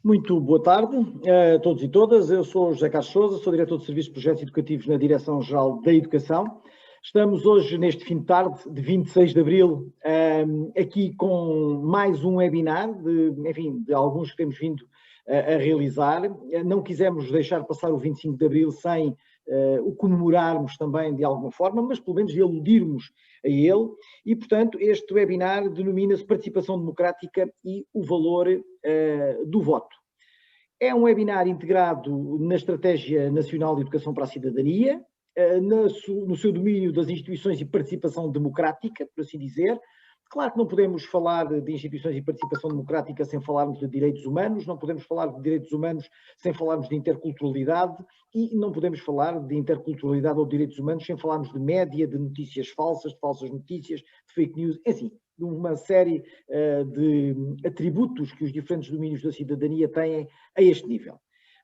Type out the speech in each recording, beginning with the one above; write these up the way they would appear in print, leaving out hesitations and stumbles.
Muito boa tarde a todos e todas. Eu sou José Carlos Sousa, sou diretor de Serviços de Projetos Educativos na Direção-Geral da Educação. Estamos hoje, neste fim de tarde, de 26 de abril, aqui com mais um webinar, de alguns que temos vindo a realizar. Não quisemos deixar passar o 25 de abril sem o comemorarmos também de alguma forma, mas pelo menos aludirmos a ele, e portanto este webinar denomina-se Participação Democrática e o Valor do Voto. É um webinar integrado na Estratégia Nacional de Educação para a Cidadania, no seu domínio das instituições e participação democrática, por assim dizer. Claro que não podemos falar de instituições e participação democrática sem falarmos de direitos humanos, não podemos falar de direitos humanos sem falarmos de interculturalidade e não podemos falar de interculturalidade ou de direitos humanos sem falarmos de média, de notícias falsas, de falsas notícias, de fake news, enfim, de uma série de atributos que os diferentes domínios da cidadania têm a este nível.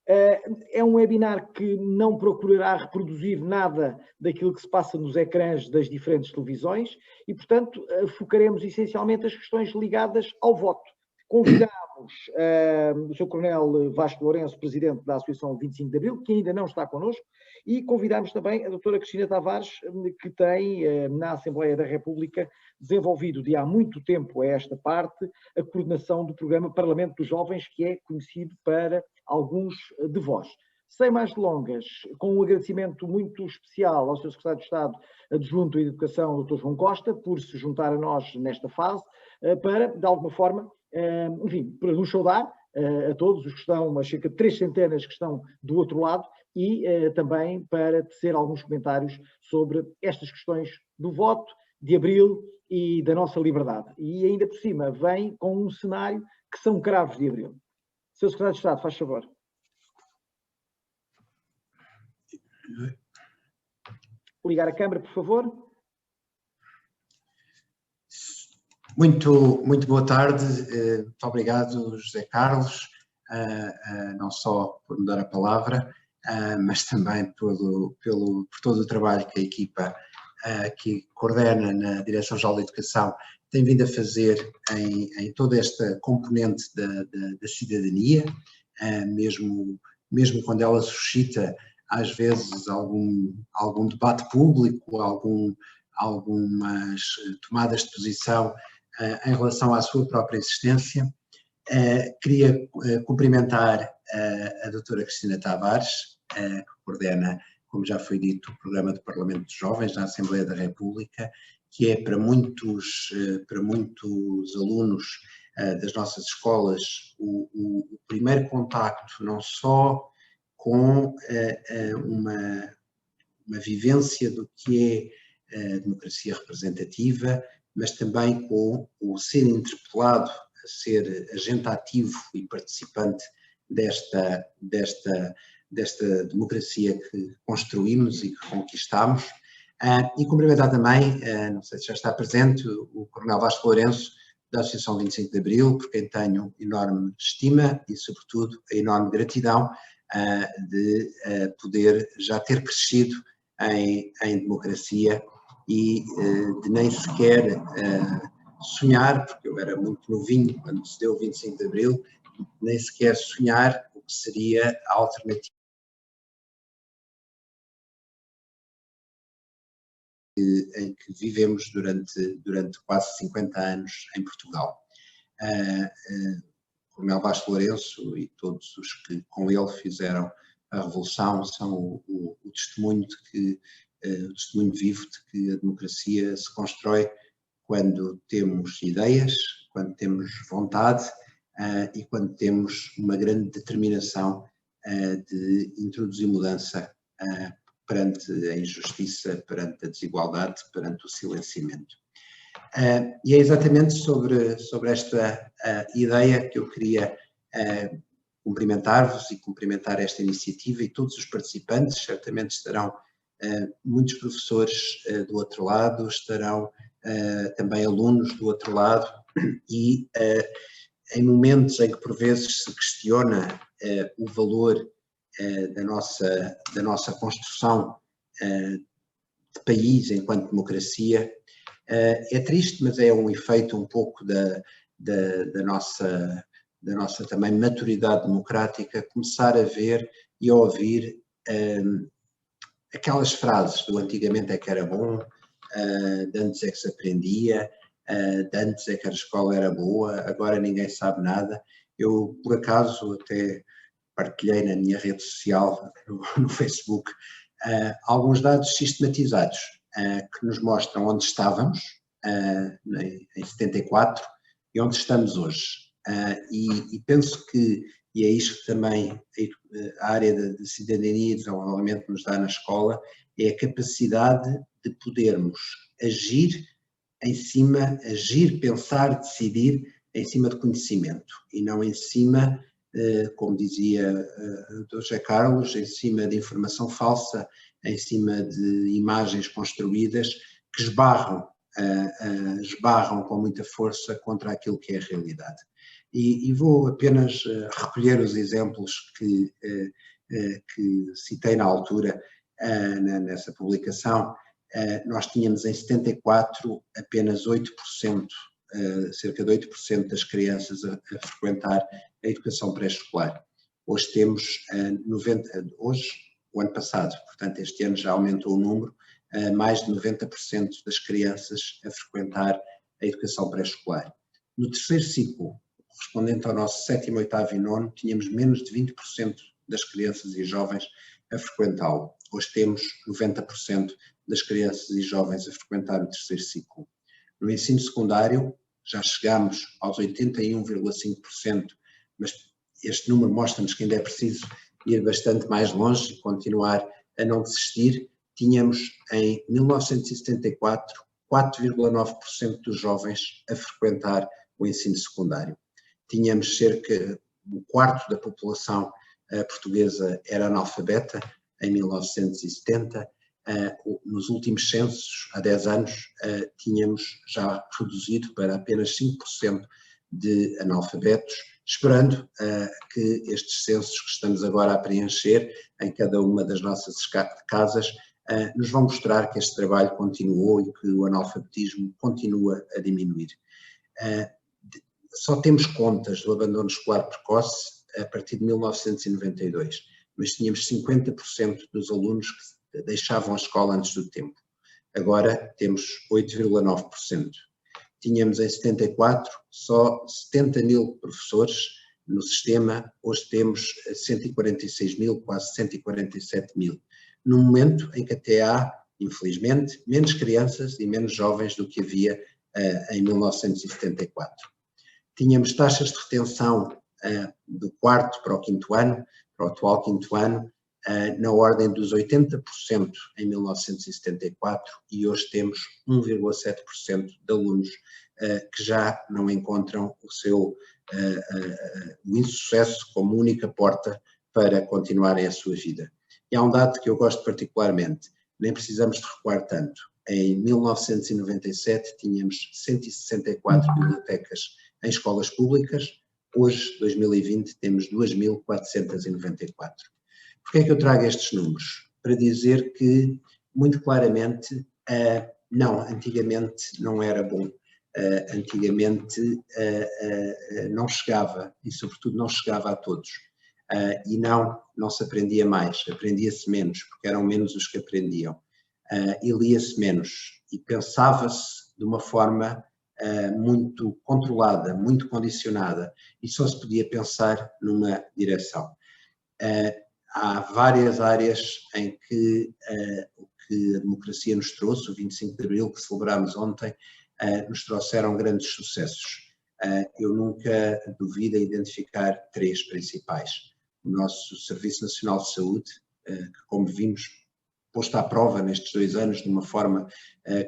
É um webinar que não procurará reproduzir nada daquilo que se passa nos ecrãs das diferentes televisões e, portanto, focaremos essencialmente as questões ligadas ao voto. Convidamos o Sr. Coronel Vasco Lourenço, Presidente da Associação 25 de Abril, que ainda não está connosco, e convidamos também a doutora Cristina Tavares, que tem, na Assembleia da República, desenvolvido de há muito tempo a esta parte, a coordenação do programa Parlamento dos Jovens, que é conhecido para alguns de vós. Sem mais delongas, com um agradecimento muito especial ao Sr. Secretário de Estado Adjunto à Educação, Dr. João Costa, por se juntar a nós nesta fase, para, de alguma forma, enfim, para nos saudar a todos os que estão, a cerca de 300 que estão do outro lado, e também para tecer alguns comentários sobre estas questões do voto, de abril e da nossa liberdade. E ainda por cima vem com um cenário que são cravos de abril. Sr. Secretário de Estado, faz favor. Ligar a câmara, por favor. Muito boa tarde. Muito obrigado, José Carlos, não só por me dar a palavra, mas também por todo o trabalho que a equipa que coordena na Direção-Geral da Educação tem vindo a fazer em toda esta componente da cidadania, mesmo quando ela suscita, às vezes, algum debate público, algumas tomadas de posição em relação à sua própria existência. Queria cumprimentar a doutora Cristina Tavares, que coordena, como já foi dito, o programa do Parlamento dos Jovens na Assembleia da República, que é para muitos alunos das nossas escolas o primeiro contacto, não só com uma vivência do que é a democracia representativa, mas também com o ser interpelado a ser agente ativo e participante desta democracia que construímos e que conquistamos. E cumprimentar também, não sei se já está presente, o Coronel Vasco Lourenço, da Associação 25 de Abril, por quem tenho enorme estima e, sobretudo, a enorme gratidão de poder já ter crescido em democracia e de nem sequer sonhar, porque eu era muito novinho quando se deu o 25 de Abril, nem sequer sonhar o que seria a alternativa em que vivemos durante quase 50 anos em Portugal. O Coronel Vasco Lourenço e todos os que com ele fizeram a Revolução são o testemunho o testemunho vivo de que a democracia se constrói quando temos ideias, quando temos vontade e quando temos uma grande determinação de introduzir mudança perante a injustiça, perante a desigualdade, perante o silenciamento. E é exatamente sobre esta ideia que eu queria cumprimentar-vos e cumprimentar esta iniciativa e todos os participantes. Certamente estarão muitos professores do outro lado, estarão também alunos do outro lado e em momentos em que por vezes se questiona o valor da nossa construção de país enquanto democracia, é triste, mas é um efeito um pouco da nossa da nossa também maturidade democrática, começar a ver e a ouvir aquelas frases do antigamente é que era bom, de antes é que se aprendia, de antes é que a escola era boa, agora ninguém sabe nada. Eu, por acaso, até partilhei na minha rede social, no Facebook, alguns dados sistematizados que nos mostram onde estávamos em 74 e onde estamos hoje. E penso que, e é isto que também a área de cidadania e desenvolvimento nos dá na escola, é a capacidade de podermos agir, pensar, decidir em cima de conhecimento e não em cima, como dizia o José Carlos, em cima de informação falsa, em cima de imagens construídas que esbarram com muita força contra aquilo que é a realidade. E vou apenas recolher os exemplos que citei na altura, nessa publicação. Nós tínhamos em 74 apenas 8%, cerca de 8% das crianças a frequentar a educação pré-escolar. Hoje temos o ano passado, portanto este ano já aumentou o número, mais de 90% das crianças a frequentar a educação pré-escolar. No terceiro ciclo, correspondente ao nosso 7º, 8º e 9º, tínhamos menos de 20% das crianças e jovens a frequentá-lo. Hoje temos 90% das crianças e jovens a frequentar o terceiro ciclo. No ensino secundário, já chegamos aos 81,5%, mas este número mostra-nos que ainda é preciso ir bastante mais longe e continuar a não desistir. Tínhamos em 1974 4,9% dos jovens a frequentar o ensino secundário. Tínhamos cerca de um quarto da população portuguesa era analfabeta em 1970. Nos últimos censos, há 10 anos, tínhamos já reduzido para apenas 5% de analfabetos, esperando que estes censos que estamos agora a preencher em cada uma das nossas casas nos vão mostrar que este trabalho continuou e que o analfabetismo continua a diminuir. Só temos contas do abandono escolar precoce a partir de 1992, mas tínhamos 50% dos alunos que deixavam a escola antes do tempo. Agora temos 8,9%. Tínhamos em 74 só 70 mil professores no sistema, hoje temos 146 mil, quase 147 mil. No momento em que até há, infelizmente, menos crianças e menos jovens do que havia em 1974. Tínhamos taxas de retenção do 4º para o 5º ano, para o atual 5º ano, na ordem dos 80% em 1974 e hoje temos 1,7% de alunos que já não encontram o insucesso como única porta para continuarem a sua vida. E há um dado que eu gosto particularmente, nem precisamos de recuar tanto. Em 1997 tínhamos 164 bibliotecas em escolas públicas, hoje, 2020, temos 2.494. Por que é que eu trago estes números? Para dizer que, muito claramente, não, antigamente não era bom. Antigamente não chegava, e sobretudo não chegava a todos. E não se aprendia mais, aprendia-se menos, porque eram menos os que aprendiam. E lia-se menos, e pensava-se de uma forma muito controlada, muito condicionada, e só se podia pensar numa direção. Há várias áreas em que o que a democracia nos trouxe, o 25 de Abril, que celebramos ontem, nos trouxeram grandes sucessos. Eu nunca duvido em identificar 3 principais. O nosso Serviço Nacional de Saúde, que, como vimos, posto à prova nestes 2 anos de uma forma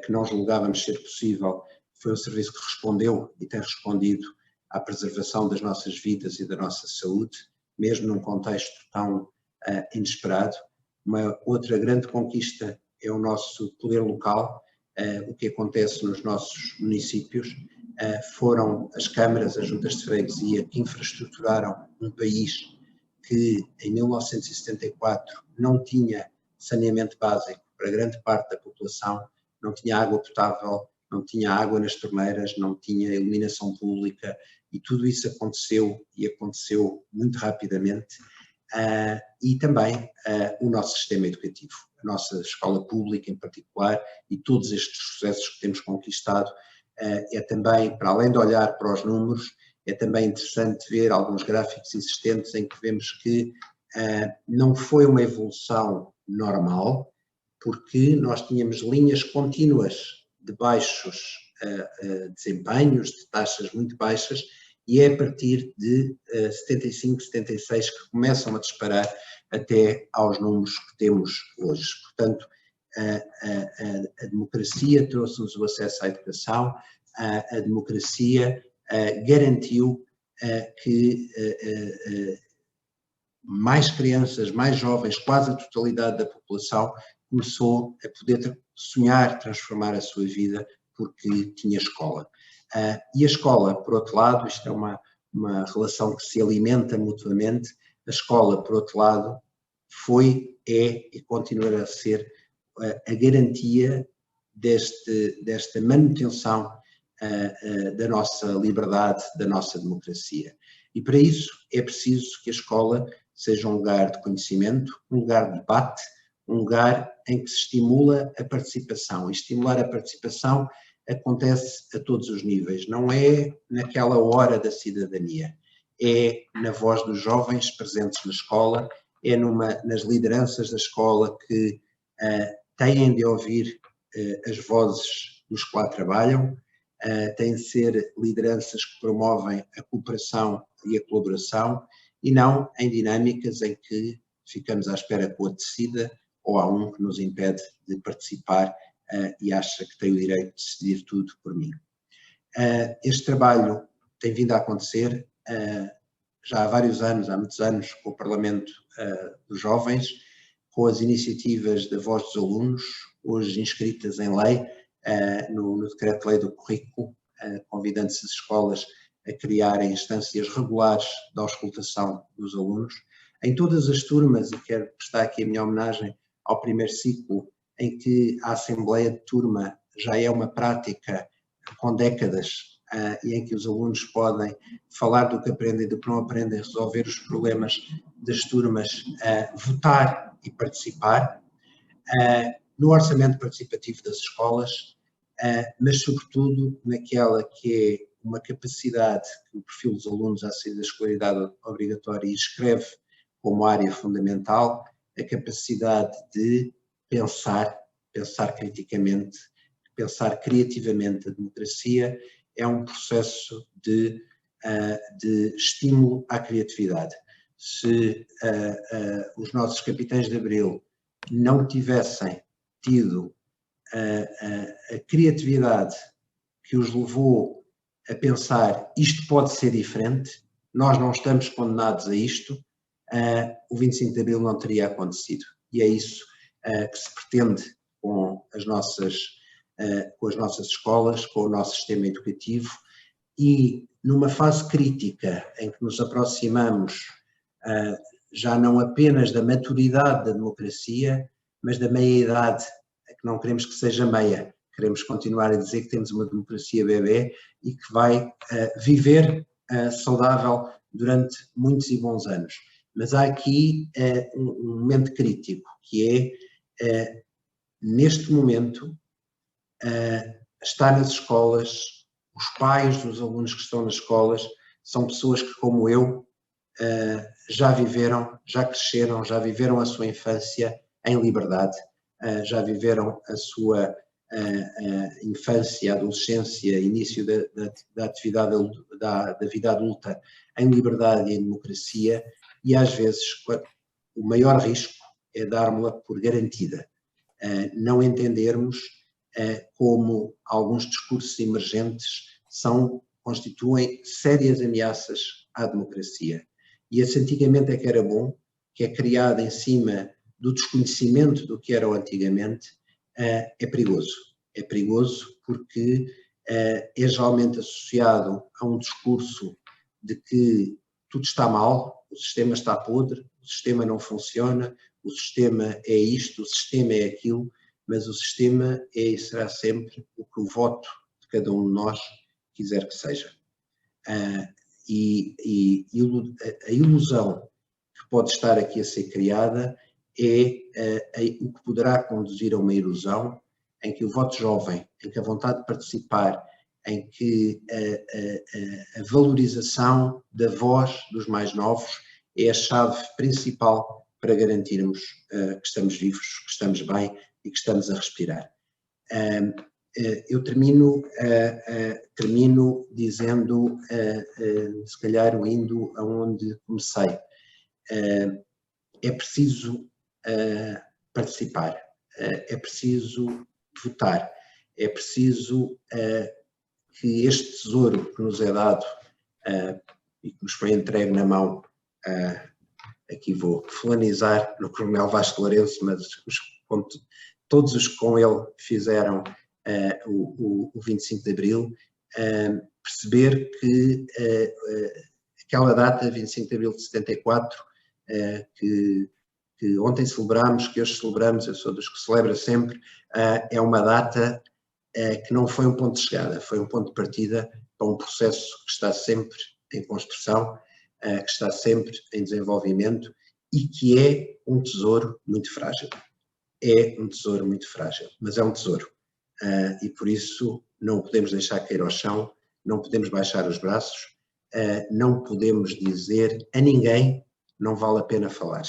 que não julgávamos ser possível, foi um serviço que respondeu e tem respondido à preservação das nossas vidas e da nossa saúde, mesmo num contexto tão inesperado. Uma outra grande conquista é o nosso poder local. O que acontece nos nossos municípios foram as câmaras, as juntas de freguesia, que infraestruturaram um país que em 1974 não tinha saneamento básico para grande parte da população, não tinha água potável, não tinha água nas torneiras, não tinha iluminação pública, e tudo isso aconteceu, e aconteceu muito rapidamente. E também o nosso sistema educativo, a nossa escola pública em particular, e todos estes sucessos que temos conquistado, é também, para além de olhar para os números, é também interessante ver alguns gráficos existentes em que vemos que não foi uma evolução normal, porque nós tínhamos linhas contínuas de baixos desempenhos, de taxas muito baixas, e é a partir de 75, 76 que começam a disparar até aos números que temos hoje. Portanto, a democracia trouxe-nos o acesso à educação, a democracia garantiu que mais crianças, mais jovens, quase a totalidade da população, começou a poder sonhar, transformar a sua vida, porque tinha escola. E a escola, por outro lado, isto é uma relação que se alimenta mutuamente, a escola, por outro lado, foi, é e continuará a ser a garantia desta manutenção da nossa liberdade, da nossa democracia. E para isso é preciso que a escola seja um lugar de conhecimento, um lugar de debate, um lugar em que se estimula a participação. E estimular a participação acontece a todos os níveis, não é naquela hora da cidadania, é na voz dos jovens presentes na escola, é nas lideranças da escola que têm de ouvir as vozes dos que lá trabalham, têm de ser lideranças que promovem a cooperação e a colaboração, e não em dinâmicas em que ficamos à espera que o outro decida, ou há um que nos impede de participar e acha que tem o direito de decidir tudo por mim. Este trabalho tem vindo a acontecer já há vários anos, há muitos anos, com o Parlamento dos Jovens, com as iniciativas da Voz dos Alunos, hoje inscritas em lei, no Decreto-Lei do Currículo, convidando-se as escolas a criarem instâncias regulares de auscultação dos alunos. Em todas as turmas, e quero prestar aqui a minha homenagem ao primeiro ciclo, em que a Assembleia de Turma já é uma prática com décadas, e em que os alunos podem falar do que aprendem, do que não aprendem, resolver os problemas das turmas, votar e participar, no orçamento participativo das escolas, mas sobretudo naquela que é uma capacidade que o perfil dos alunos à saída da escolaridade obrigatória escreve como área fundamental, a capacidade de pensar criticamente, pensar criativamente. A democracia é um processo de estímulo à criatividade. Se os nossos capitães de Abril não tivessem tido a criatividade que os levou a pensar isto pode ser diferente, nós não estamos condenados a isto, o 25 de Abril não teria acontecido. E é isso que se pretende com as nossas escolas, com o nosso sistema educativo, e numa fase crítica em que nos aproximamos já não apenas da maturidade da democracia, mas da meia-idade, que não queremos que seja meia, queremos continuar a dizer que temos uma democracia bebé e que vai viver saudável durante muitos e bons anos. Mas há aqui um momento crítico, que é, neste momento, estar nas escolas, os pais dos alunos que estão nas escolas, são pessoas que, como eu, já viveram, já cresceram, já viveram a sua infância em liberdade, já viveram a sua infância, adolescência, início da atividade da vida adulta em liberdade e em democracia, e às vezes o maior risco é darmos-la por garantida, não entendermos como alguns discursos emergentes constituem sérias ameaças à democracia. E esse antigamente é que era bom, que é criado em cima do desconhecimento do que era o antigamente, é perigoso. É perigoso porque é geralmente associado a um discurso de que tudo está mal, o sistema está podre, o sistema não funciona, o sistema é isto, o sistema é aquilo, mas o sistema é e será sempre o que o voto cada um de nós quiser que seja. A ilusão que pode estar aqui a ser criada é o que poderá conduzir a uma ilusão em que o voto jovem, em que a vontade de participar, em que a valorização da voz dos mais novos é a chave principal para garantirmos que estamos vivos, que estamos bem e que estamos a respirar. Eu termino dizendo, se calhar indo aonde comecei, é preciso participar, é preciso votar, é preciso que este tesouro que nos é dado e que nos foi entregue na mão, aqui vou fulanizar no Coronel Vasco Lourenço, mas todos os que com ele fizeram o 25 de Abril, perceber que aquela data, 25 de Abril de 74, que ontem celebramos, que hoje celebramos, eu sou dos que celebra sempre, é uma data que não foi um ponto de chegada, foi um ponto de partida para um processo que está sempre em construção, que está sempre em desenvolvimento e que é um tesouro muito frágil. É um tesouro muito frágil, mas é um tesouro. E por isso não o podemos deixar cair ao chão, não podemos baixar os braços, não podemos dizer a ninguém não vale a pena falar.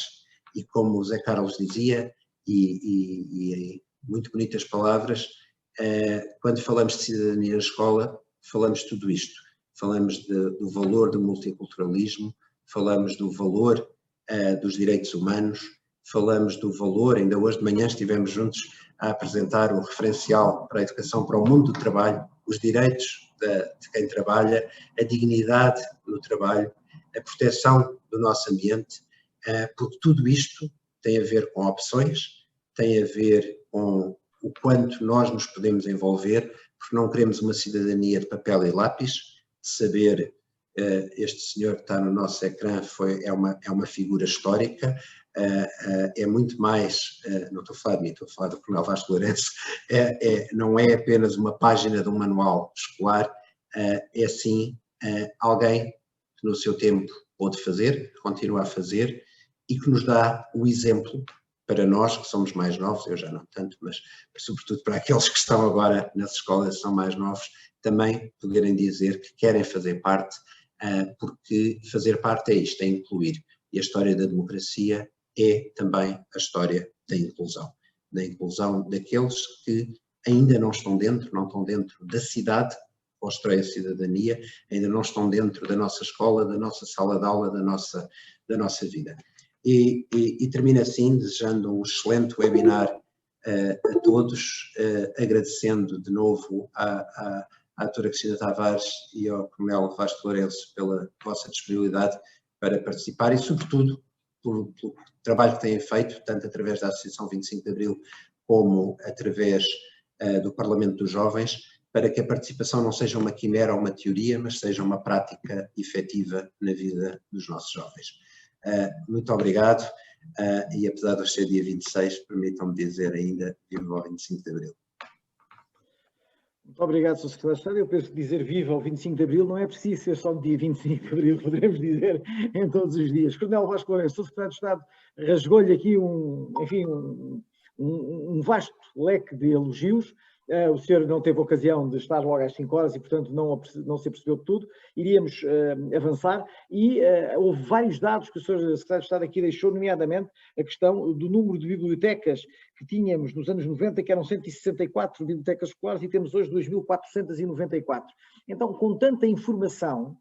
E como o Zé Carlos dizia, e muito bonitas palavras, quando falamos de cidadania na escola, falamos de tudo isto. Falamos do valor do multiculturalismo, falamos do valor dos direitos humanos, falamos do valor, ainda hoje de manhã estivemos juntos a apresentar o referencial para a educação para o mundo do trabalho, os direitos de quem trabalha, a dignidade no trabalho, a proteção do nosso ambiente, porque tudo isto tem a ver com opções, tem a ver com o quanto nós nos podemos envolver, porque não queremos uma cidadania de papel e lápis, de saber, este senhor que está no nosso ecrã é uma figura histórica, é muito mais, não estou a falar de mim, estou a falar do Coronel Vasco Lourenço, não é apenas uma página de um manual escolar, é sim alguém que no seu tempo pôde fazer, continua a fazer e que nos dá o exemplo para nós que somos mais novos, eu já não tanto, mas sobretudo para aqueles que estão agora nas escolas, são mais novos, também poderem dizer que querem fazer parte, porque fazer parte é isto, é incluir. E a história da democracia é também a história da inclusão daqueles que ainda não estão dentro da cidade, constrói a cidadania, ainda não estão dentro da nossa escola, da nossa sala de aula, da nossa vida. E termino assim, desejando um excelente webinar a todos, agradecendo de novo à doutora Cristina Tavares e ao Coronel Vasco Lourenço pela vossa disponibilidade para participar e, sobretudo, pelo trabalho que têm feito, tanto através da Associação 25 de Abril como através do Parlamento dos Jovens, para que a participação não seja uma quimera ou uma teoria, mas seja uma prática efetiva na vida dos nossos jovens. Muito obrigado e apesar de hoje ser dia 26, permitam-me dizer ainda viva ao 25 de Abril. Muito obrigado, Sr. Secretário de Estado. Eu penso que dizer viva ao 25 de Abril não é preciso ser só no dia 25 de Abril, poderemos dizer em todos os dias. Coronel Vasco Lourenço, Sr. Secretário de Estado, rasgou-lhe aqui um vasto leque de elogios. O senhor não teve ocasião de estar logo às 5 horas e, portanto, não se apercebeu de tudo. Iríamos avançar e houve vários dados que o senhor Secretário de Estado aqui deixou, nomeadamente a questão do número de bibliotecas que tínhamos nos anos 90, que eram 164 bibliotecas escolares e temos hoje 2.494. Então, com tanta informação,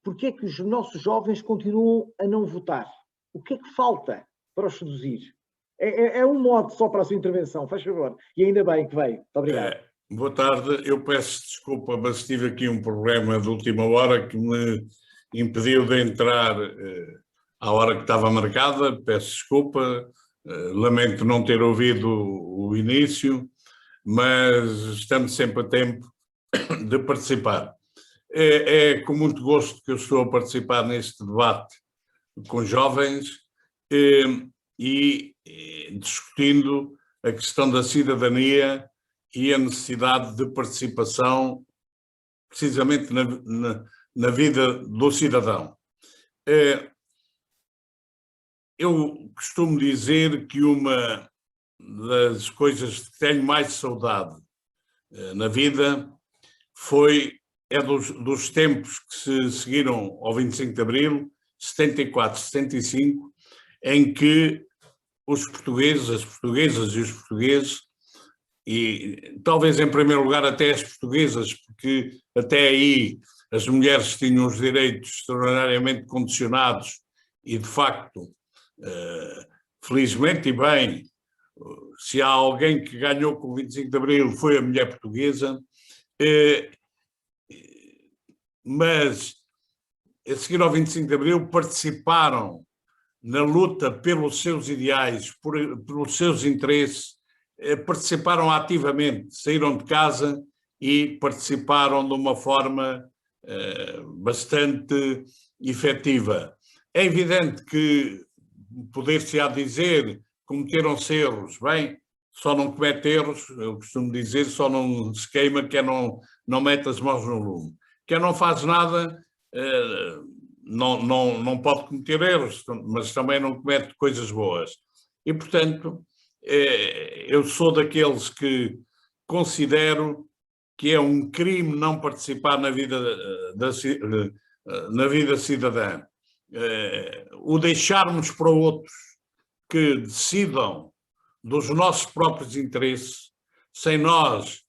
por que é que os nossos jovens continuam a não votar? O que é que falta para os seduzir? É um modo só para a sua intervenção, faz favor. E ainda bem que veio. Muito obrigado. Boa tarde. Eu peço desculpa, mas tive aqui um problema de última hora que me impediu de entrar à hora que estava marcada. Peço desculpa. Lamento não ter ouvido o início, mas estamos sempre a tempo de participar. É com muito gosto que eu estou a participar neste debate com jovens e discutindo a questão da cidadania e a necessidade de participação precisamente na vida do cidadão. Eu costumo dizer que uma das coisas que tenho mais saudade na vida é dos tempos que se seguiram ao 25 de Abril, 74, 75, em que os portugueses, as portuguesas e os portugueses, e talvez em primeiro lugar até as portuguesas, porque até aí as mulheres tinham os direitos extraordinariamente condicionados e, de facto, felizmente e bem, se há alguém que ganhou com o 25 de Abril foi a mulher portuguesa, mas a seguir ao 25 de Abril participaram na luta pelos seus ideais, pelos seus interesses, participaram ativamente, saíram de casa e participaram de uma forma bastante efetiva. É evidente que poder-se-á dizer cometeram-se erros, bem, só não comete erros, eu costumo dizer, só não se queima quem não mete as mãos no lume. Quem não faz nada não pode cometer erros, mas também não comete coisas boas. E, portanto, eu sou daqueles que considero que é um crime não participar na vida cidadã. O deixarmos para outros que decidam dos nossos próprios interesses, sem nós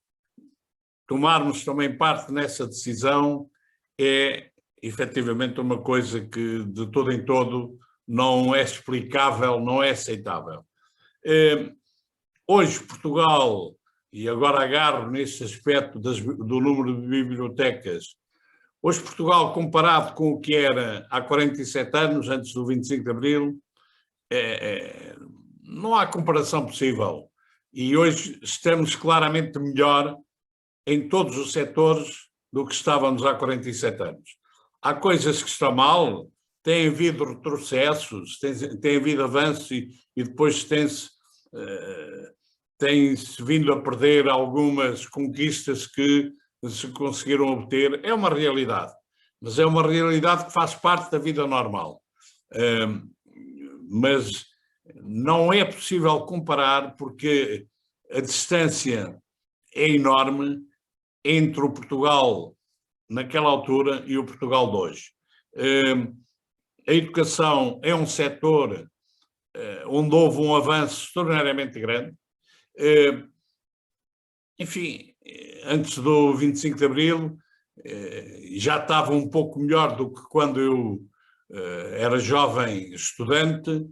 tomarmos também parte nessa decisão, é efetivamente uma coisa que de todo em todo não é explicável, não é aceitável. Hoje Portugal, e agora agarro nesse aspecto do número de bibliotecas, hoje Portugal, comparado com o que era há 47 anos, antes do 25 de Abril, não há comparação possível. E hoje estamos claramente melhor em todos os setores do que estávamos há 47 anos. Há coisas que estão mal, tem havido retrocessos, tem havido avanços e depois tem-se vindo a perder algumas conquistas que se conseguiram obter. É uma realidade, mas é uma realidade que faz parte da vida normal. Mas não é possível comparar porque a distância é enorme entre o Portugal naquela altura e o Portugal de hoje. A educação é um setor onde houve um avanço extraordinariamente grande. Enfim, antes do 25 de Abril já estava um pouco melhor do que quando eu era jovem estudante,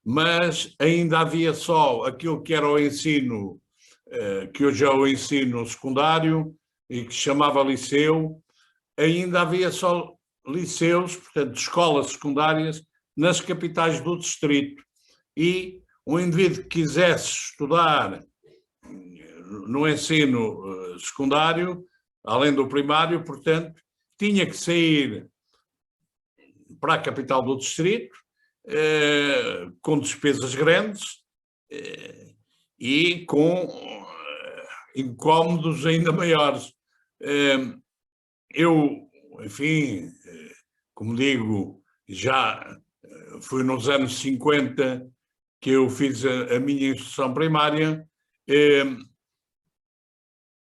mas ainda havia só aquilo que era o ensino, que hoje é o ensino secundário e que se chamava liceu, ainda havia só liceus, portanto escolas secundárias, nas capitais do distrito. E um indivíduo que quisesse estudar no ensino secundário, além do primário, portanto, tinha que sair para a capital do distrito, com despesas grandes e com incómodos ainda maiores. Eu, enfim, como digo, já foi nos anos 50 que eu fiz a minha instrução primária,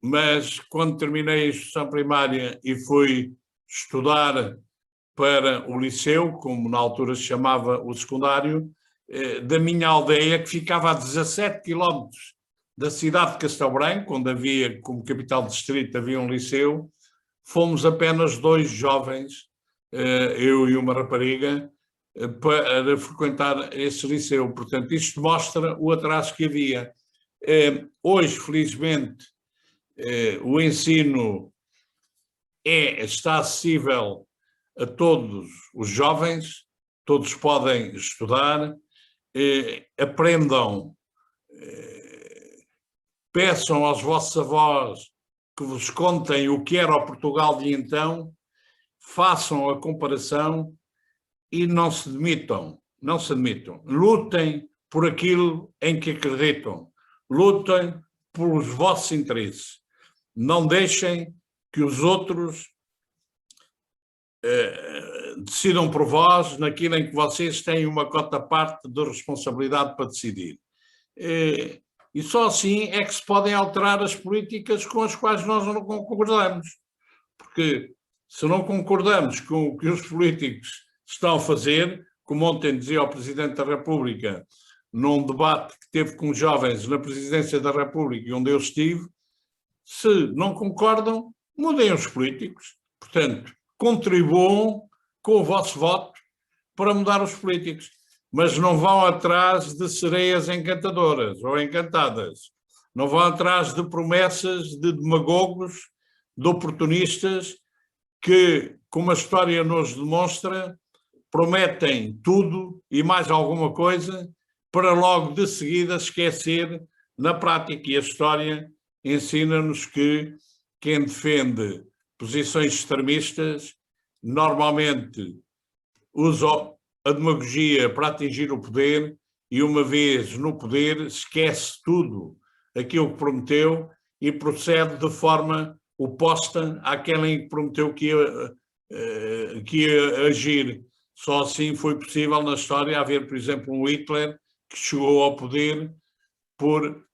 mas quando terminei a instrução primária e fui estudar para o liceu, como na altura se chamava o secundário, da minha aldeia, que ficava a 17 quilómetros da cidade de Castelo Branco, onde havia, como capital do distrito, havia um liceu. Fomos apenas 2 jovens, eu e uma rapariga, para frequentar esse liceu. Portanto, isto mostra o atraso que havia. Hoje, felizmente, o ensino está acessível a todos os jovens, todos podem estudar, aprendam, peçam aos vossos avós que vos contem o que era o Portugal de então, façam a comparação e não se admitam, lutem por aquilo em que acreditam, lutem pelos vossos interesses, não deixem que os outros decidam por vós naquilo em que vocês têm uma cota-parte de responsabilidade para decidir. E só assim é que se podem alterar as políticas com as quais nós não concordamos. Porque se não concordamos com o que os políticos estão a fazer, como ontem dizia o Presidente da República, num debate que teve com jovens na Presidência da República, onde eu estive, se não concordam, mudem os políticos. Portanto, contribuam com o vosso voto para mudar os políticos, mas não vão atrás de sereias encantadoras ou encantadas, não vão atrás de promessas de demagogos, de oportunistas que, como a história nos demonstra, prometem tudo e mais alguma coisa para logo de seguida esquecer na prática. E a história ensina-nos que quem defende posições extremistas normalmente usa a demagogia para atingir o poder e, uma vez no poder, esquece tudo aquilo que prometeu e procede de forma oposta àquela em que prometeu que ia agir. Só assim foi possível na história haver, por exemplo, um Hitler que chegou ao poder por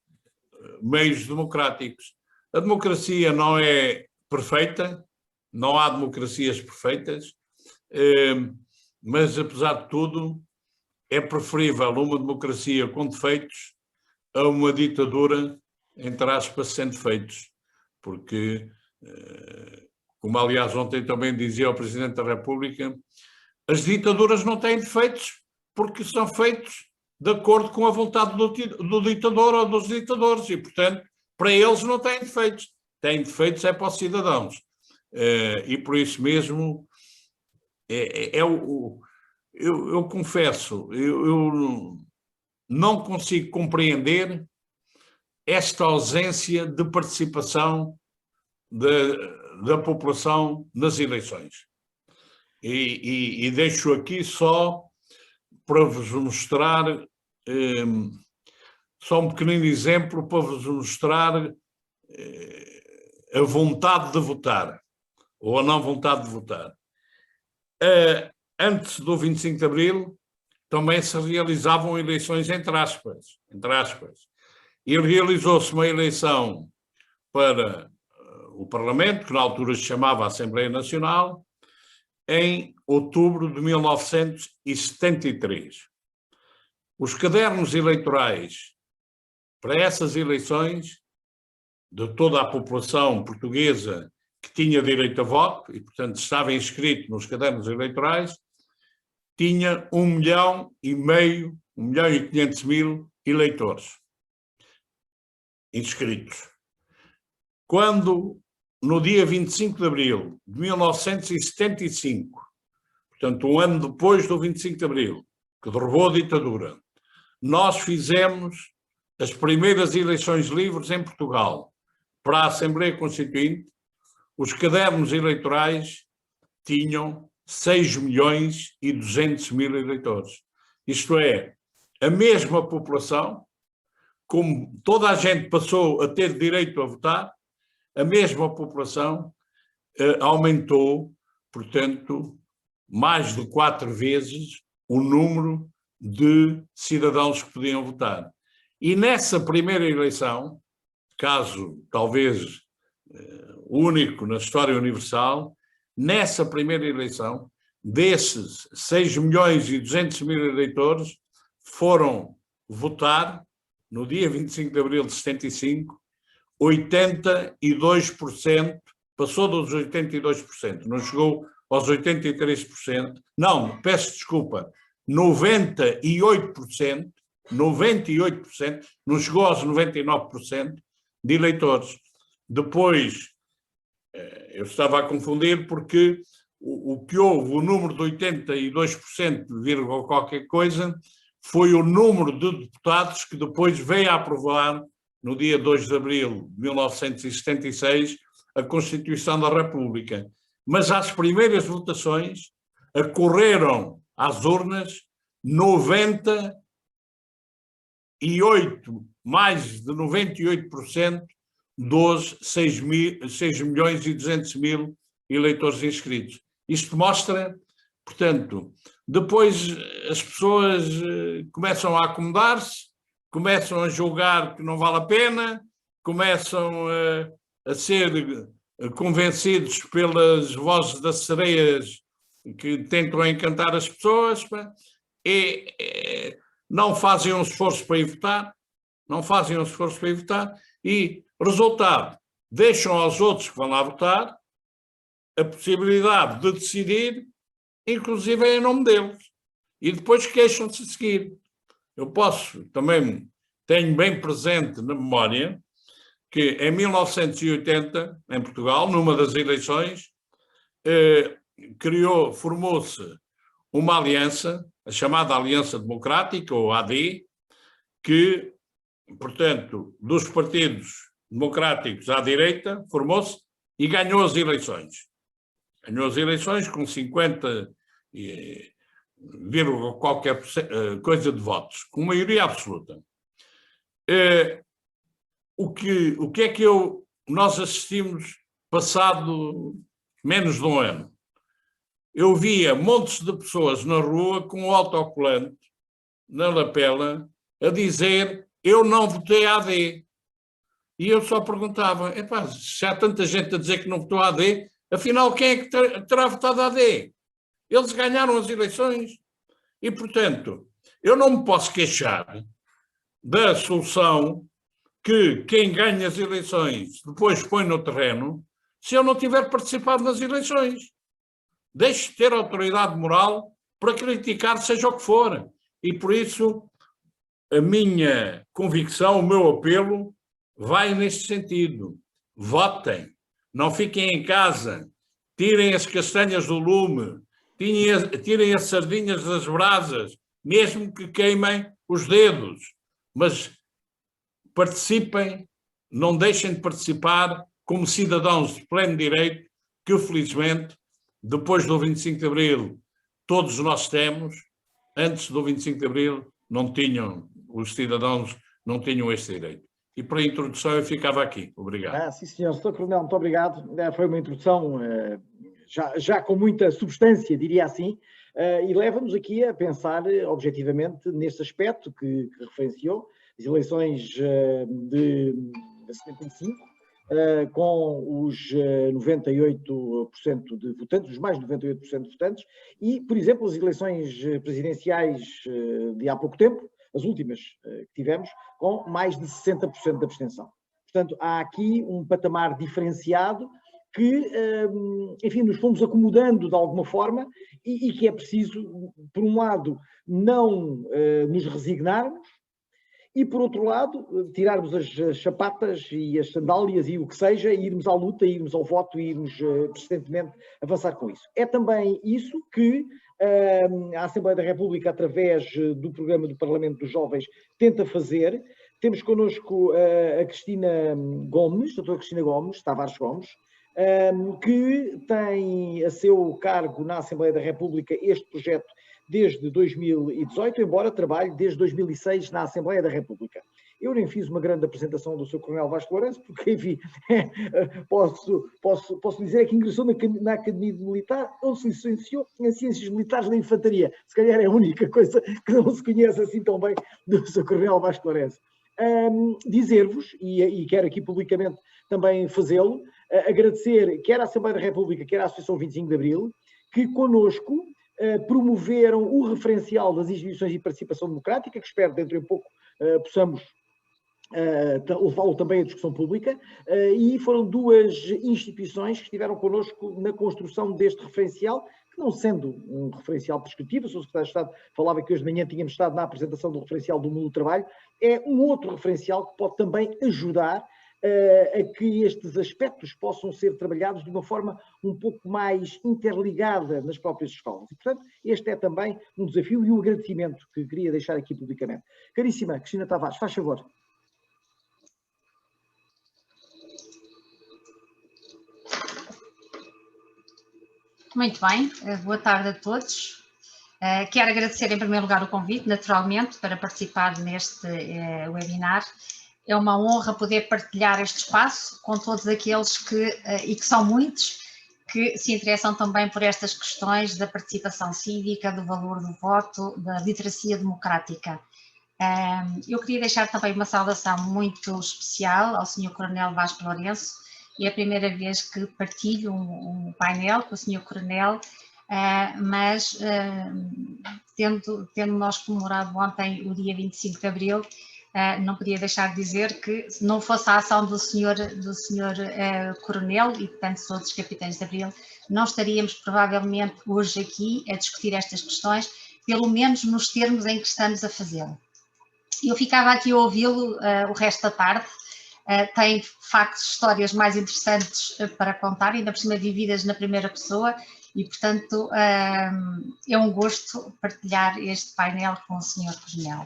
meios democráticos. A democracia não é perfeita, não há democracias perfeitas, mas, apesar de tudo, é preferível uma democracia com defeitos a uma ditadura, entre aspas, sem defeitos. Porque, como aliás ontem também dizia o Presidente da República, as ditaduras não têm defeitos porque são feitos de acordo com a vontade do ditador ou dos ditadores e, portanto, para eles não têm defeitos. Têm defeitos é para os cidadãos. E por isso mesmo, eu confesso, eu não consigo compreender esta ausência de participação da população nas eleições. E deixo aqui só para vos mostrar, só um pequenino exemplo para vos mostrar a vontade de votar, ou a não vontade de votar. Antes do 25 de Abril, também se realizavam eleições entre aspas. E realizou-se uma eleição para o Parlamento, que na altura se chamava Assembleia Nacional, em outubro de 1973. Os cadernos eleitorais para essas eleições, de toda a população portuguesa que tinha direito a voto, e portanto estava inscrito nos cadernos eleitorais, tinha 1.500.000 eleitores inscritos. Quando, no dia 25 de abril de 1975, portanto um ano depois do 25 de abril, que derrubou a ditadura, nós fizemos as primeiras eleições livres em Portugal para a Assembleia Constituinte, os cadernos eleitorais tinham 6.200.000 eleitores. Isto é, a mesma população, como toda a gente passou a ter direito a votar, a mesma população aumentou, portanto, mais de 4 vezes o número de cidadãos que podiam votar. E nessa primeira eleição, caso talvez único na história universal, nessa primeira eleição, desses 6.200.000 eleitores, foram votar, no dia 25 de abril de 75, 82%, passou dos 82%, não chegou aos 83%, não, peço desculpa, 98%, não chegou aos 99% de eleitores. Depois, eu estava a confundir porque o que houve, o número de 82%, vírgula qualquer coisa, foi o número de deputados que depois veio a aprovar, no dia 2 de abril de 1976, a Constituição da República. Mas às primeiras votações acorreram às urnas mais de 98% dos 6 milhões e 200 mil eleitores inscritos. Isto mostra, portanto, depois as pessoas começam a acomodar-se, começam a julgar que não vale a pena, começam a ser convencidos pelas vozes das sereias que tentam encantar as pessoas, e não fazem um esforço para ir votar, e, resultado, deixam aos outros que vão lá votar a possibilidade de decidir, inclusive em nome deles, e depois queixam-se a seguir. Eu também tenho bem presente na memória que em 1980, em Portugal, numa das eleições, formou-se uma aliança, a chamada Aliança Democrática, ou AD, que, portanto, dos partidos democráticos à direita, formou-se e ganhou as eleições. Ganhou as eleições com 50 qualquer coisa de votos, com maioria absoluta. O que é que nós assistimos passado menos de um ano? Eu via montes de pessoas na rua com o autocolante na lapela a dizer: eu não votei AD. E eu só perguntava: se há tanta gente a dizer que não votou AD, afinal quem é que terá votado AD? Eles ganharam as eleições. E, portanto, eu não me posso queixar da solução que quem ganha as eleições depois põe no terreno se eu não tiver participado nas eleições. Deixe de ter autoridade moral para criticar seja o que for. E, por isso, a minha convicção, o meu apelo vai neste sentido. Votem, não fiquem em casa, tirem as castanhas do lume, tirem as sardinhas das brasas, mesmo que queimem os dedos, mas participem, não deixem de participar como cidadãos de pleno direito que, felizmente, depois do 25 de Abril, todos nós temos. Antes do 25 de Abril, os cidadãos não tinham este direito. E para a introdução eu ficava aqui. Obrigado. Sim, senhor. Sr. Coronel, muito obrigado. Foi uma introdução já com muita substância, diria assim, e leva-nos aqui a pensar objetivamente neste aspecto que referenciou, as eleições de 75, com os 98% de votantes, os mais de 98% de votantes, e, por exemplo, as eleições presidenciais de há pouco tempo, as últimas que tivemos, com mais de 60% de abstenção. Portanto, há aqui um patamar diferenciado que, enfim, nos fomos acomodando de alguma forma e que é preciso, por um lado, não nos resignarmos e, por outro lado, tirarmos as sapatas e as sandálias e o que seja, e irmos à luta, irmos ao voto e irmos persistentemente avançar com isso. É também isso que a Assembleia da República, através do programa do Parlamento dos Jovens, tenta fazer. Temos connosco a Cristina Gomes, a doutora Cristina Gomes, Tavares Gomes, que tem a seu cargo na Assembleia da República este projeto desde 2018, embora trabalhe desde 2006 na Assembleia da República. Eu nem fiz uma grande apresentação do Sr. Coronel Vasco Lourenço, porque, enfim, posso dizer que ingressou na Academia Militar, onde se licenciou em Ciências Militares da Infantaria. Se calhar é a única coisa que não se conhece assim tão bem do Sr. Coronel Vasco Lourenço. Dizer-vos, e quero aqui publicamente também fazê-lo, agradecer quer à Assembleia da República, quer à Associação 25 de Abril, que connosco promoveram o referencial das instituições de participação democrática, que espero dentro de pouco possamos levá-lo também à discussão pública, e foram duas instituições que estiveram connosco na construção deste referencial, que não sendo um referencial prescritivo, o Sr. Secretário de Estado falava que hoje de manhã tínhamos estado na apresentação do referencial do mundo do trabalho, é um outro referencial que pode também ajudar a que estes aspectos possam ser trabalhados de uma forma um pouco mais interligada nas próprias escolas. E, portanto, este é também um desafio e um agradecimento que queria deixar aqui publicamente. Caríssima Cristina Tavares, faz favor. Muito bem, boa tarde a todos. Quero agradecer em primeiro lugar o convite, naturalmente, para participar neste webinar. é uma honra poder partilhar este espaço com todos aqueles e que são muitos, que se interessam também por estas questões da participação cívica, do valor do voto, da literacia democrática. Eu queria deixar também uma saudação muito especial ao Sr. Coronel Vasco Lourenço. É a primeira vez que partilho um painel com o Sr. Coronel, mas tendo nós comemorado ontem o dia 25 de Abril, não podia deixar de dizer que, se não fosse a ação do senhor Coronel e de tantos outros capitães de Abril, não estaríamos provavelmente hoje aqui a discutir estas questões, pelo menos nos termos em que estamos a fazê-lo. Eu ficava aqui a ouvi-lo o resto da tarde. Tem factos, histórias mais interessantes para contar, ainda por cima vividas na primeira pessoa, e portanto é um gosto partilhar este painel com o Sr. Coronel.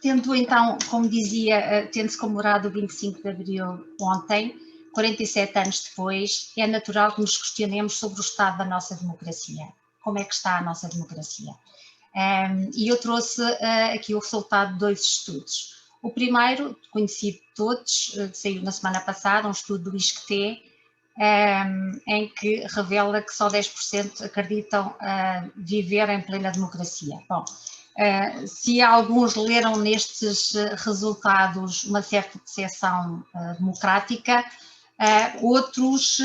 Tendo então, como dizia, tendo-se comemorado o 25 de Abril ontem, 47 anos depois, é natural que nos questionemos sobre o estado da nossa democracia. Como é que está a nossa democracia? E eu trouxe aqui o resultado de 2 estudos. O primeiro, conhecido de todos, saiu na semana passada, um estudo do ISCTE, em que revela que só 10% acreditam viver em plena democracia. Bom, se alguns leram nestes resultados uma certa decepção democrática, outros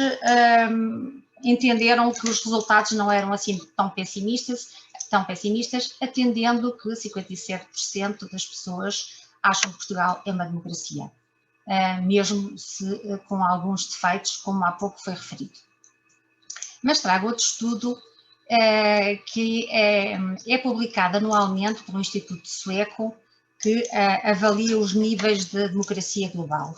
entenderam que os resultados não eram assim tão pessimistas, atendendo que 57% das pessoas acham que Portugal é uma democracia, mesmo se com alguns defeitos, como há pouco foi referido. Mas trago outro estudo que é publicado anualmente pelo Instituto Sueco, que avalia os níveis de democracia global.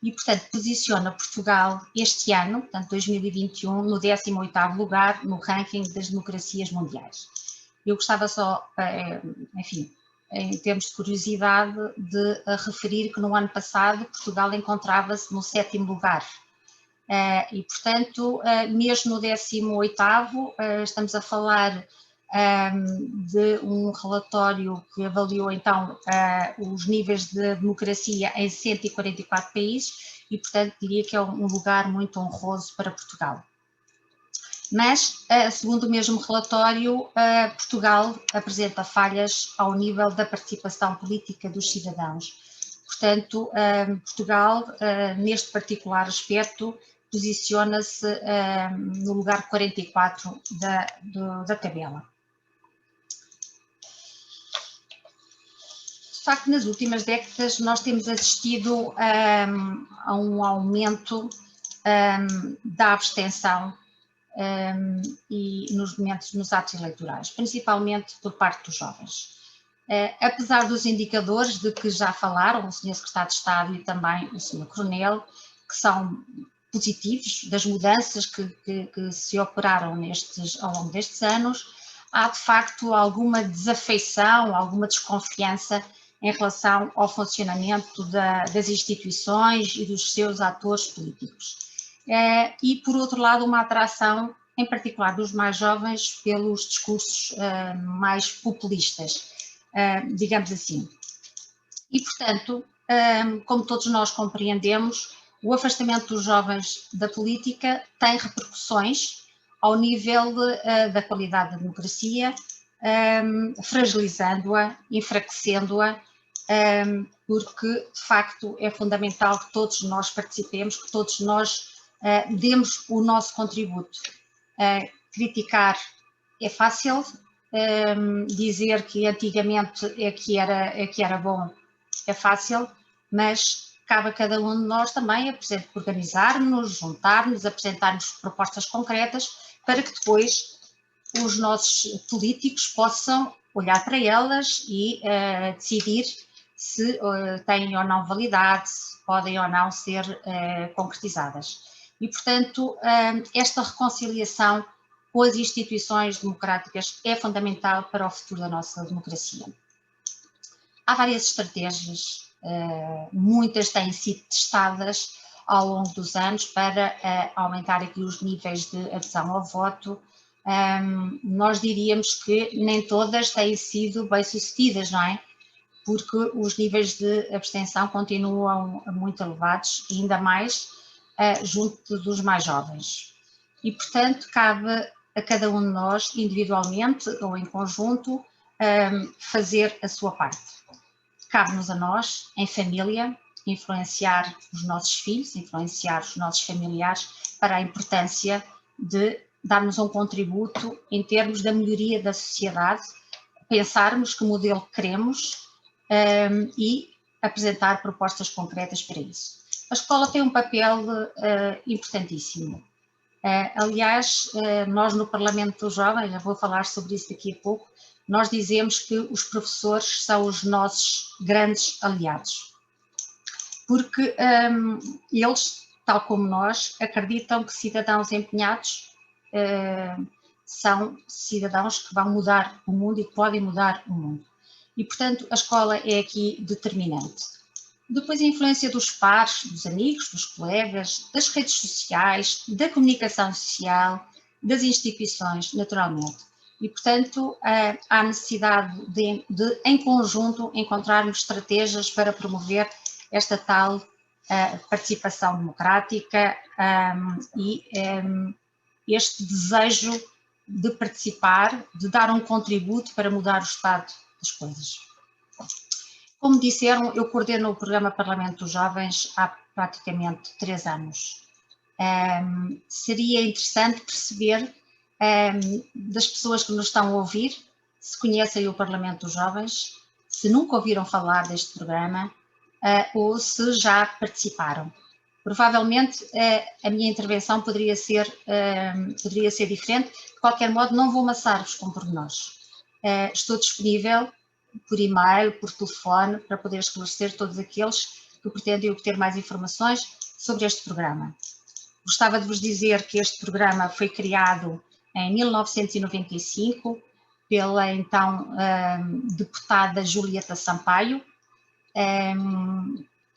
E, portanto, posiciona Portugal este ano, portanto 2021, no 18º lugar no ranking das democracias mundiais. Eu gostava só, enfim, em termos de curiosidade, de referir que no ano passado Portugal encontrava-se no 7º lugar. E, portanto, mesmo no 18º, estamos a falar de um relatório que avaliou então os níveis de democracia em 144 países e, portanto, diria que é um lugar muito honroso para Portugal. Mas, segundo o mesmo relatório, Portugal apresenta falhas ao nível da participação política dos cidadãos. Portanto, Portugal, neste particular aspecto, posiciona-se no lugar 44 da tabela. De facto, nas últimas décadas, nós temos assistido a um aumento da abstenção e nos atos eleitorais, principalmente por parte dos jovens. Apesar dos indicadores de que já falaram o Sr. Secretário de Estado e também o Sr. Coronel, que são positivos, das mudanças que se operaram ao longo destes anos, há de facto alguma desafeição, alguma desconfiança em relação ao funcionamento das instituições e dos seus atores políticos. E, por outro lado, uma atração, em particular dos mais jovens, pelos discursos mais populistas, digamos assim. E, portanto, como todos nós compreendemos, o afastamento dos jovens da política tem repercussões ao nível da qualidade da democracia, fragilizando-a, enfraquecendo-a, porque, de facto, é fundamental que todos nós participemos, que todos nós demos o nosso contributo. Criticar é fácil, dizer que antigamente é que era bom é fácil, mas cabe a cada um de nós também organizar-nos, juntar-nos, apresentar-nos propostas concretas para que depois os nossos políticos possam olhar para elas e decidir se têm ou não validade, se podem ou não ser concretizadas. E, portanto, esta reconciliação com as instituições democráticas é fundamental para o futuro da nossa democracia. Há várias estratégias, muitas têm sido testadas ao longo dos anos para aumentar aqui os níveis de adesão ao voto. Nós diríamos que nem todas têm sido bem-sucedidas, não é? porque os níveis de abstenção continuam muito elevados, ainda mais junto dos mais jovens. E, portanto, cabe a cada um de nós, individualmente ou em conjunto, fazer a sua parte. Cabe-nos a nós, em família, influenciar os nossos filhos, influenciar os nossos familiares para a importância de darmos um contributo em termos da melhoria da sociedade, pensarmos que modelo queremos e apresentar propostas concretas para isso. A escola tem um papel importantíssimo. Aliás, nós no Parlamento dos Jovens, já vou falar sobre isso daqui a pouco, nós dizemos que os professores são os nossos grandes aliados, porque eles, tal como nós, acreditam que cidadãos empenhados são cidadãos que vão mudar o mundo e que podem mudar o mundo. E, portanto, a escola é aqui determinante. Depois a influência dos pares, dos amigos, dos colegas, das redes sociais, da comunicação social, das instituições, naturalmente. E, portanto, há necessidade de, em conjunto, encontrarmos estratégias para promover esta tal participação democrática e este desejo de participar, de dar um contributo para mudar o estado das coisas. Como disseram, eu coordeno o programa Parlamento dos Jovens há praticamente 3 anos. Seria interessante perceber das pessoas que nos estão a ouvir, se conhecem o Parlamento dos Jovens, se nunca ouviram falar deste programa ou se já participaram. Provavelmente a minha intervenção poderia ser diferente. De qualquer modo, não vou amassar-vos com pormenores. Estou disponível por e-mail, por telefone, para poder esclarecer todos aqueles que pretendem obter mais informações sobre este programa. Gostava de vos dizer que este programa foi criado em 1995 pela então deputada Julieta Sampaio,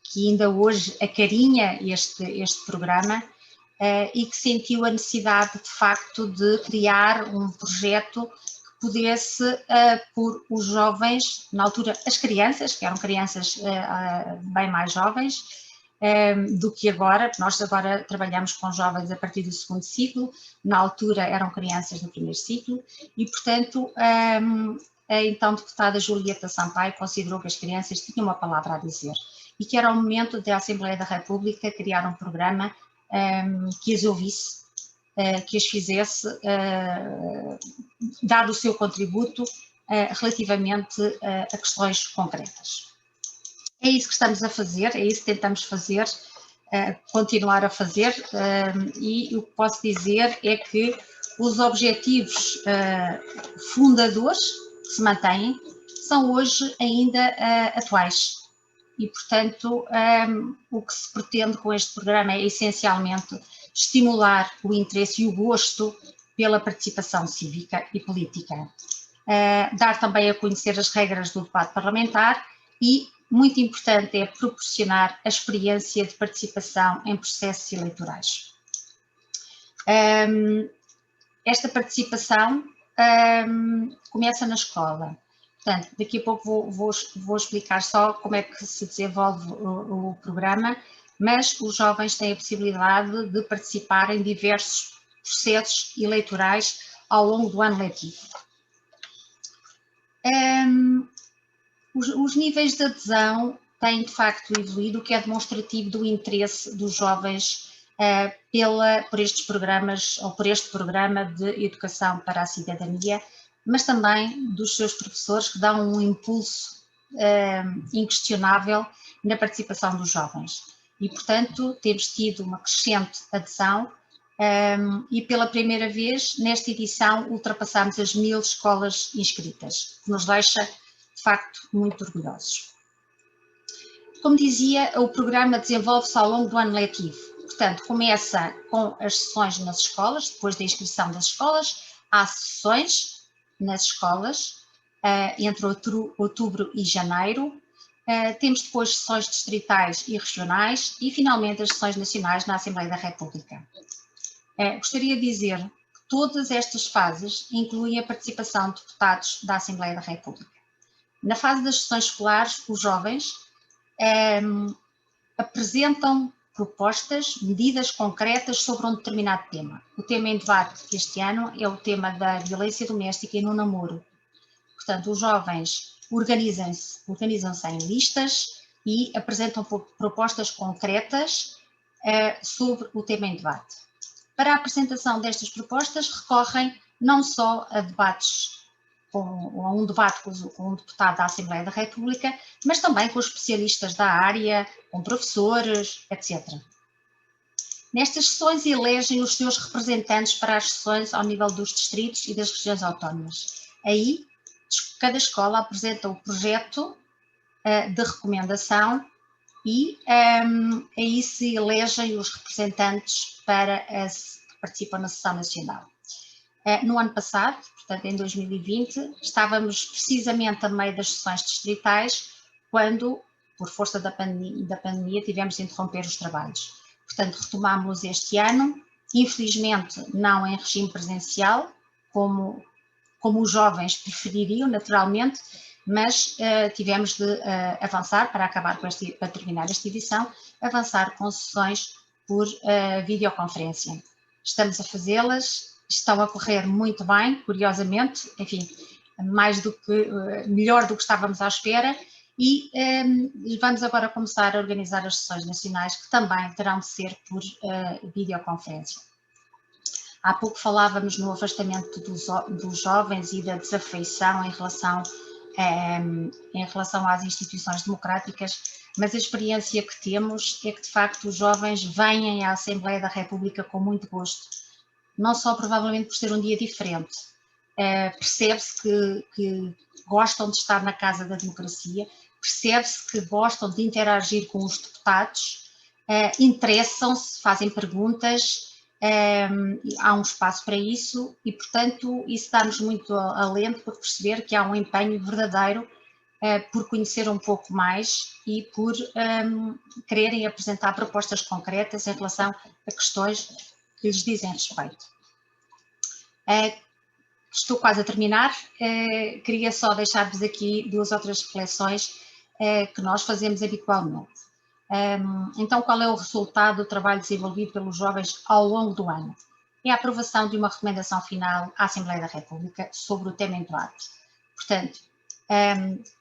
que ainda hoje acarinha este programa e que sentiu a necessidade de facto de criar um projeto que pudesse pôr os jovens, na altura as crianças, que eram crianças bem mais jovens do que agora. Nós agora trabalhamos com jovens a partir do 2º ciclo, na altura eram crianças no 1º ciclo e, portanto, a então deputada Julieta Sampaio considerou que as crianças tinham uma palavra a dizer e que era o momento da Assembleia da República criar um programa que as ouvisse, que as fizesse dar o seu contributo relativamente a questões concretas. É isso que estamos a fazer, é isso que tentamos fazer, continuar a fazer, e o que posso dizer é que os objetivos fundadores que se mantêm são hoje ainda atuais e, portanto, o que se pretende com este programa é essencialmente estimular o interesse e o gosto pela participação cívica e política, dar também a conhecer as regras do debate parlamentar e, muito importante, é proporcionar a experiência de participação em processos eleitorais. Esta participação começa na escola. Portanto, daqui a pouco vou explicar só como é que se desenvolve o programa, mas os jovens têm a possibilidade de participar em diversos processos eleitorais ao longo do ano letivo. Os níveis de adesão têm, de facto, evoluído, o que é demonstrativo do interesse dos jovens por estes programas, ou por este programa de educação para a cidadania, mas também dos seus professores, que dão um impulso inquestionável na participação dos jovens. E, portanto, temos tido uma crescente adesão e, pela primeira vez, nesta edição, ultrapassamos as 1000 escolas inscritas, que nos deixa, de facto, muito orgulhosos. Como dizia, o programa desenvolve-se ao longo do ano letivo. Portanto, começa com as sessões nas escolas, depois da inscrição das escolas, há sessões nas escolas, entre outubro e janeiro. Temos depois sessões distritais e regionais e, finalmente, as sessões nacionais na Assembleia da República. Gostaria de dizer que todas estas fases incluem a participação de deputados da Assembleia da República. Na fase das sessões escolares, os jovens apresentam propostas, medidas concretas sobre um determinado tema. O tema em debate este ano é o tema da violência doméstica e no namoro. Portanto, os jovens organizam-se em listas e apresentam propostas concretas sobre o tema em debate. Para a apresentação destas propostas, recorrem não só a debates, a um debate com um deputado da Assembleia da República, mas também com especialistas da área, com professores, etc. Nestas sessões elegem os seus representantes para as sessões ao nível dos distritos e das regiões autónomas. Aí, cada escola apresenta o projeto de recomendação e aí se elegem os representantes que participam na sessão nacional. No ano passado, portanto em 2020, estávamos precisamente a meio das sessões distritais, quando, por força da pandemia, tivemos de interromper os trabalhos. Portanto, retomámos este ano, infelizmente não em regime presencial, como os jovens prefeririam, naturalmente, mas tivemos de avançar, para terminar esta edição, avançar com sessões por videoconferência. Estamos a fazê-las, estão a correr muito bem, curiosamente, enfim, melhor do que estávamos à espera, e vamos agora começar a organizar as sessões nacionais, que também terão de ser por videoconferência. Há pouco falávamos no afastamento dos jovens e da desafeição em relação às instituições democráticas, mas a experiência que temos é que, de facto, os jovens vêm à Assembleia da República com muito gosto, não só provavelmente por ser um dia diferente, percebe-se que gostam de estar na Casa da Democracia, percebe-se que gostam de interagir com os deputados, interessam-se, fazem perguntas, há um espaço para isso e, portanto, isso dá-nos muito alento por perceber que há um empenho verdadeiro por conhecer um pouco mais e por quererem apresentar propostas concretas em relação a questões que lhes dizem respeito. Estou quase a terminar, queria só deixar-vos aqui duas outras reflexões que nós fazemos habitualmente. Então, qual é o resultado do trabalho desenvolvido pelos jovens ao longo do ano? É a aprovação de uma recomendação final à Assembleia da República sobre o tema em debate. Portanto,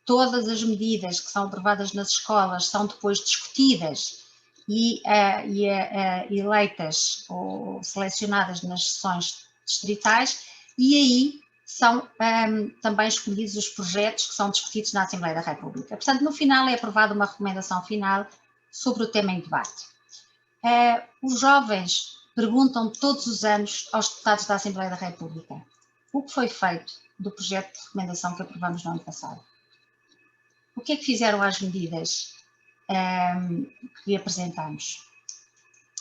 todas as medidas que são aprovadas nas escolas são depois discutidas e eleitas ou selecionadas nas sessões distritais, e aí são também escolhidos os projetos que são discutidos na Assembleia da República. Portanto, no final é aprovada uma recomendação final sobre o tema em debate. Os jovens perguntam todos os anos aos deputados da Assembleia da República o que foi feito do projeto de recomendação que aprovamos no ano passado. O que é que fizeram às medidas que apresentamos?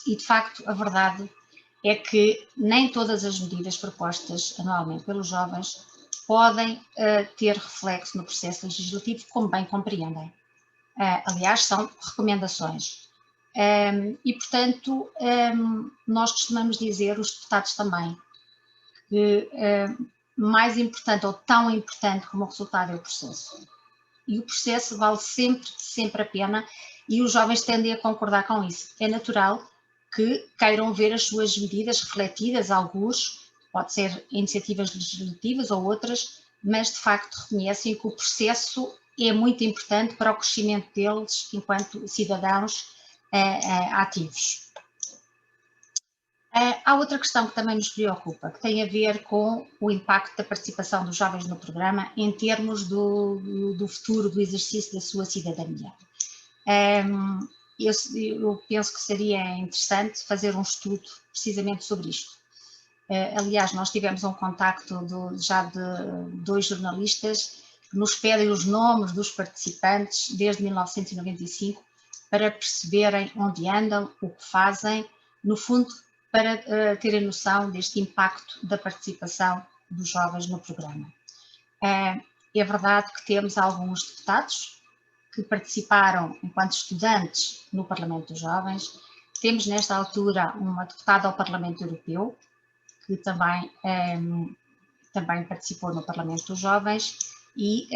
E, de facto, a verdade é que nem todas as medidas propostas anualmente pelos jovens podem ter reflexo no processo legislativo, como bem compreendem. Aliás, são recomendações. E, portanto, nós costumamos dizer, os deputados também, que mais importante ou tão importante como o resultado é o processo. E o processo vale sempre a pena, e os jovens tendem a concordar com isso. É natural que queiram ver as suas medidas refletidas, alguns, pode ser iniciativas legislativas ou outras, mas de facto reconhecem que o processo é muito importante para o crescimento deles enquanto cidadãos ativos. Há outra questão que também nos preocupa, que tem a ver com o impacto da participação dos jovens no programa em termos do futuro do exercício da sua cidadania. Eu penso que seria interessante fazer um estudo precisamente sobre isto. Aliás, nós tivemos um contacto já de 2 jornalistas que nos pedem os nomes dos participantes desde 1995 para perceberem onde andam, o que fazem, no fundo, para terem noção deste impacto da participação dos jovens no programa. É verdade que temos alguns deputados que participaram enquanto estudantes no Parlamento dos Jovens. Temos nesta altura uma deputada ao Parlamento Europeu, que também participou no Parlamento dos Jovens, E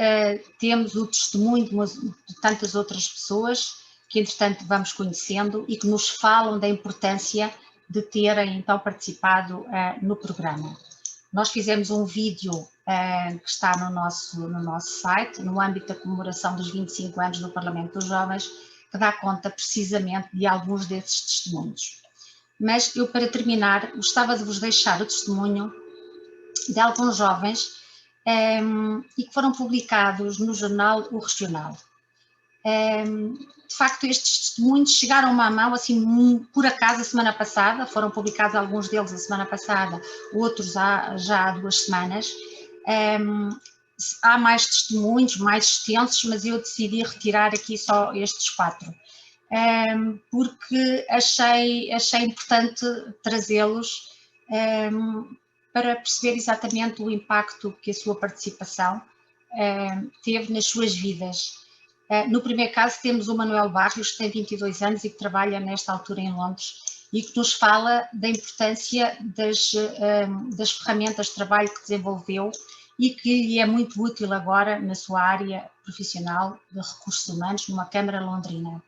temos o testemunho de tantas outras pessoas que, entretanto, vamos conhecendo e que nos falam da importância de terem, então, participado no programa. Nós fizemos um vídeo que está no nosso site, no âmbito da comemoração dos 25 anos do Parlamento dos Jovens, que dá conta precisamente de alguns desses testemunhos. Mas eu, para terminar, gostava de vos deixar o testemunho de alguns jovens e que foram publicados no jornal O Regional. De facto, estes testemunhos chegaram-me à mão, assim, por acaso, a semana passada, foram publicados alguns deles a semana passada, outros já há 2 semanas. Há mais testemunhos, mais extensos, mas eu decidi retirar aqui só estes 4, porque achei importante trazê-los para perceber exatamente o impacto que a sua participação teve nas suas vidas. No primeiro caso temos o Manuel Barrios, que tem 22 anos e que trabalha nesta altura em Londres e que nos fala da importância das ferramentas de trabalho que desenvolveu e que lhe é muito útil agora na sua área profissional de recursos humanos numa Câmara londrina.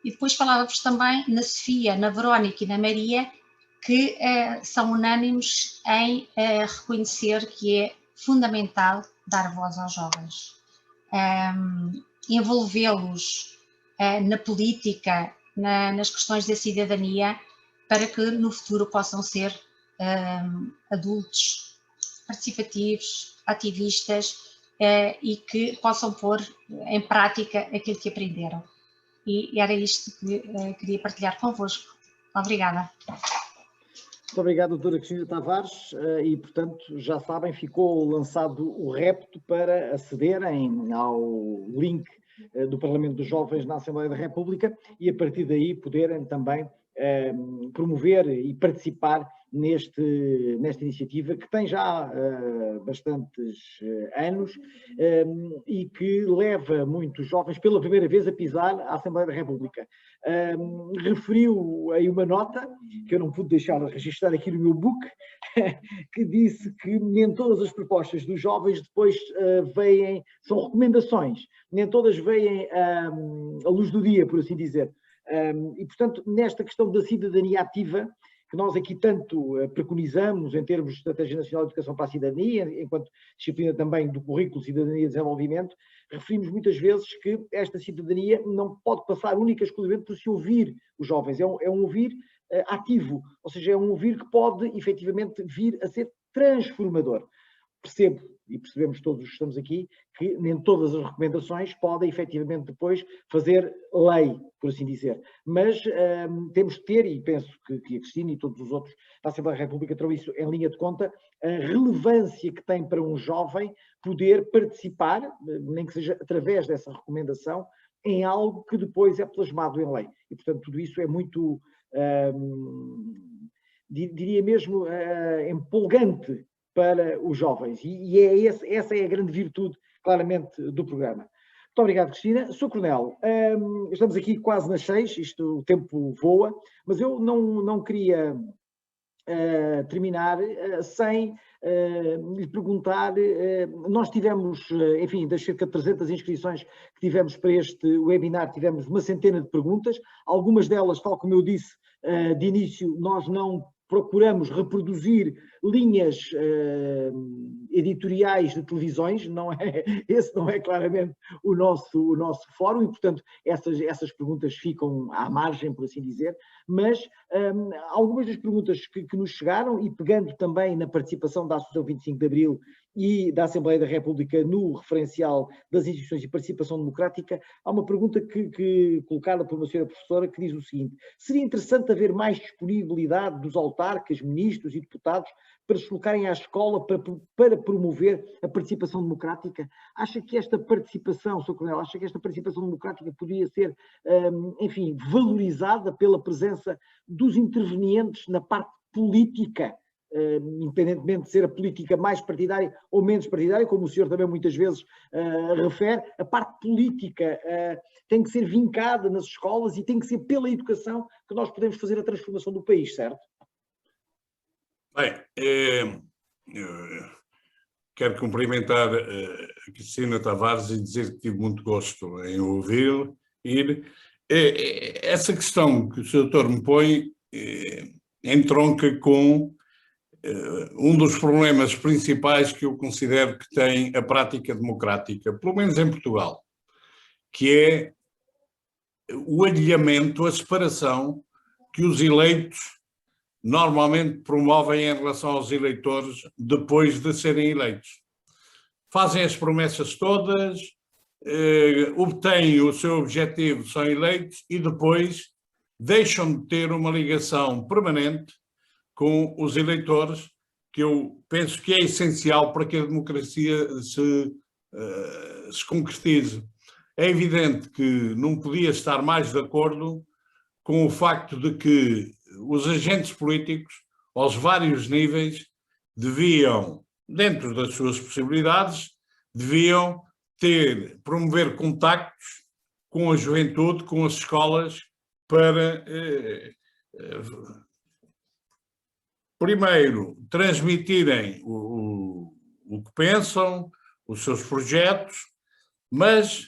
E depois falava-vos também na Sofia, na Verónica e na Maria, que são unânimes em reconhecer que é fundamental dar voz aos jovens. Envolvê-los na política, nas questões da cidadania, para que no futuro possam ser adultos participativos, ativistas e que possam pôr em prática aquilo que aprenderam. E era isto que queria partilhar convosco. Obrigada. Muito obrigado, doutora Cristina Tavares, e, portanto, já sabem, ficou lançado o repto para acederem ao link do Parlamento dos Jovens na Assembleia da República e, a partir daí, poderem também promover e participar nesta iniciativa que tem já bastantes anos e que leva muitos jovens pela primeira vez a pisar a Assembleia da República. Referiu aí uma nota, que eu não pude deixar de registrar aqui no meu book, que disse que nem todas as propostas dos jovens depois são recomendações, nem todas veem à luz do dia, por assim dizer. E, portanto, nesta questão da cidadania ativa, que nós aqui tanto preconizamos em termos de Estratégia Nacional de Educação para a Cidadania, enquanto disciplina também do currículo Cidadania e Desenvolvimento, referimos muitas vezes que esta cidadania não pode passar única e exclusivamente por se ouvir os jovens, é um ouvir ativo, ou seja, é um ouvir que pode efetivamente vir a ser transformador. Percebo, e percebemos todos os que estamos aqui, que nem todas as recomendações podem efetivamente depois fazer lei, por assim dizer. Mas temos de ter, e penso que a Cristina e todos os outros da Assembleia da República terão isso em linha de conta, a relevância que tem para um jovem poder participar, nem que seja através dessa recomendação, em algo que depois é plasmado em lei. E, portanto, tudo isso é muito, diria mesmo, empolgante para os jovens, e essa é a grande virtude, claramente, do programa. Muito obrigado, Cristina. Sr. Coronel, estamos aqui quase nas 6, o tempo voa, mas eu não queria terminar sem lhe perguntar, nós tivemos, enfim, das cerca de 300 inscrições que tivemos para este webinar, tivemos uma centena de perguntas, algumas delas, tal como eu disse de início, nós não procuramos reproduzir linhas editoriais de televisões, esse não é claramente o nosso fórum, e, portanto, essas perguntas ficam à margem, por assim dizer, mas algumas das perguntas que nos chegaram, e pegando também na participação da Associação 25 de Abril e da Assembleia da República no referencial das instituições de participação democrática, há uma pergunta colocada por uma senhora professora que diz o seguinte: seria interessante haver mais disponibilidade dos autarcas, ministros e deputados para se colocarem à escola para promover a participação democrática? Acha que esta participação, Sr. Coronel, acha que esta participação democrática poderia ser, enfim, valorizada pela presença dos intervenientes na parte política, independentemente de ser a política mais partidária ou menos partidária, como o senhor também muitas vezes refere, a parte política tem que ser vincada nas escolas e tem que ser pela educação que nós podemos fazer a transformação do país, certo? Bem, quero cumprimentar a Cristina Tavares e dizer que tive muito gosto em ouvir. Essa questão que o Sr. Doutor me põe entronca com um dos problemas principais que eu considero que tem a prática democrática, pelo menos em Portugal, que é o alheamento, a separação que os eleitos normalmente promovem em relação aos eleitores depois de serem eleitos. Fazem as promessas todas, obtêm o seu objetivo, são eleitos e depois deixam de ter uma ligação permanente com os eleitores, que eu penso que é essencial para que a democracia se concretize. É evidente que não podia estar mais de acordo com o facto de que os agentes políticos, aos vários níveis, deviam, dentro das suas possibilidades, deviam promover contactos com a juventude, com as escolas, para, primeiro, transmitirem o que pensam, os seus projetos, mas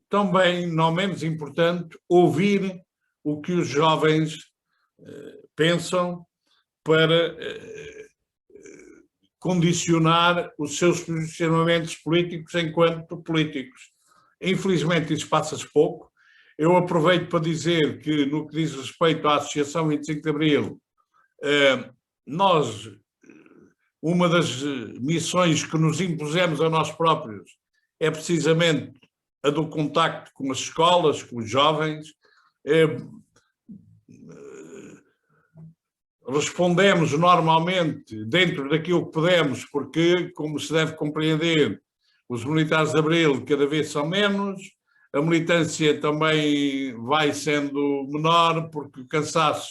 também, não menos importante, ouvir o que os jovens pensam para condicionar os seus posicionamentos políticos enquanto políticos. Infelizmente isso passa-se pouco. Eu aproveito para dizer que, no que diz respeito à Associação 25 de Abril, nós, uma das missões que nos impusemos a nós próprios é precisamente a do contacto com as escolas, com os jovens. Respondemos normalmente dentro daquilo que podemos, porque, como se deve compreender, os militares de Abril cada vez são menos, a militância também vai sendo menor, porque o cansaço,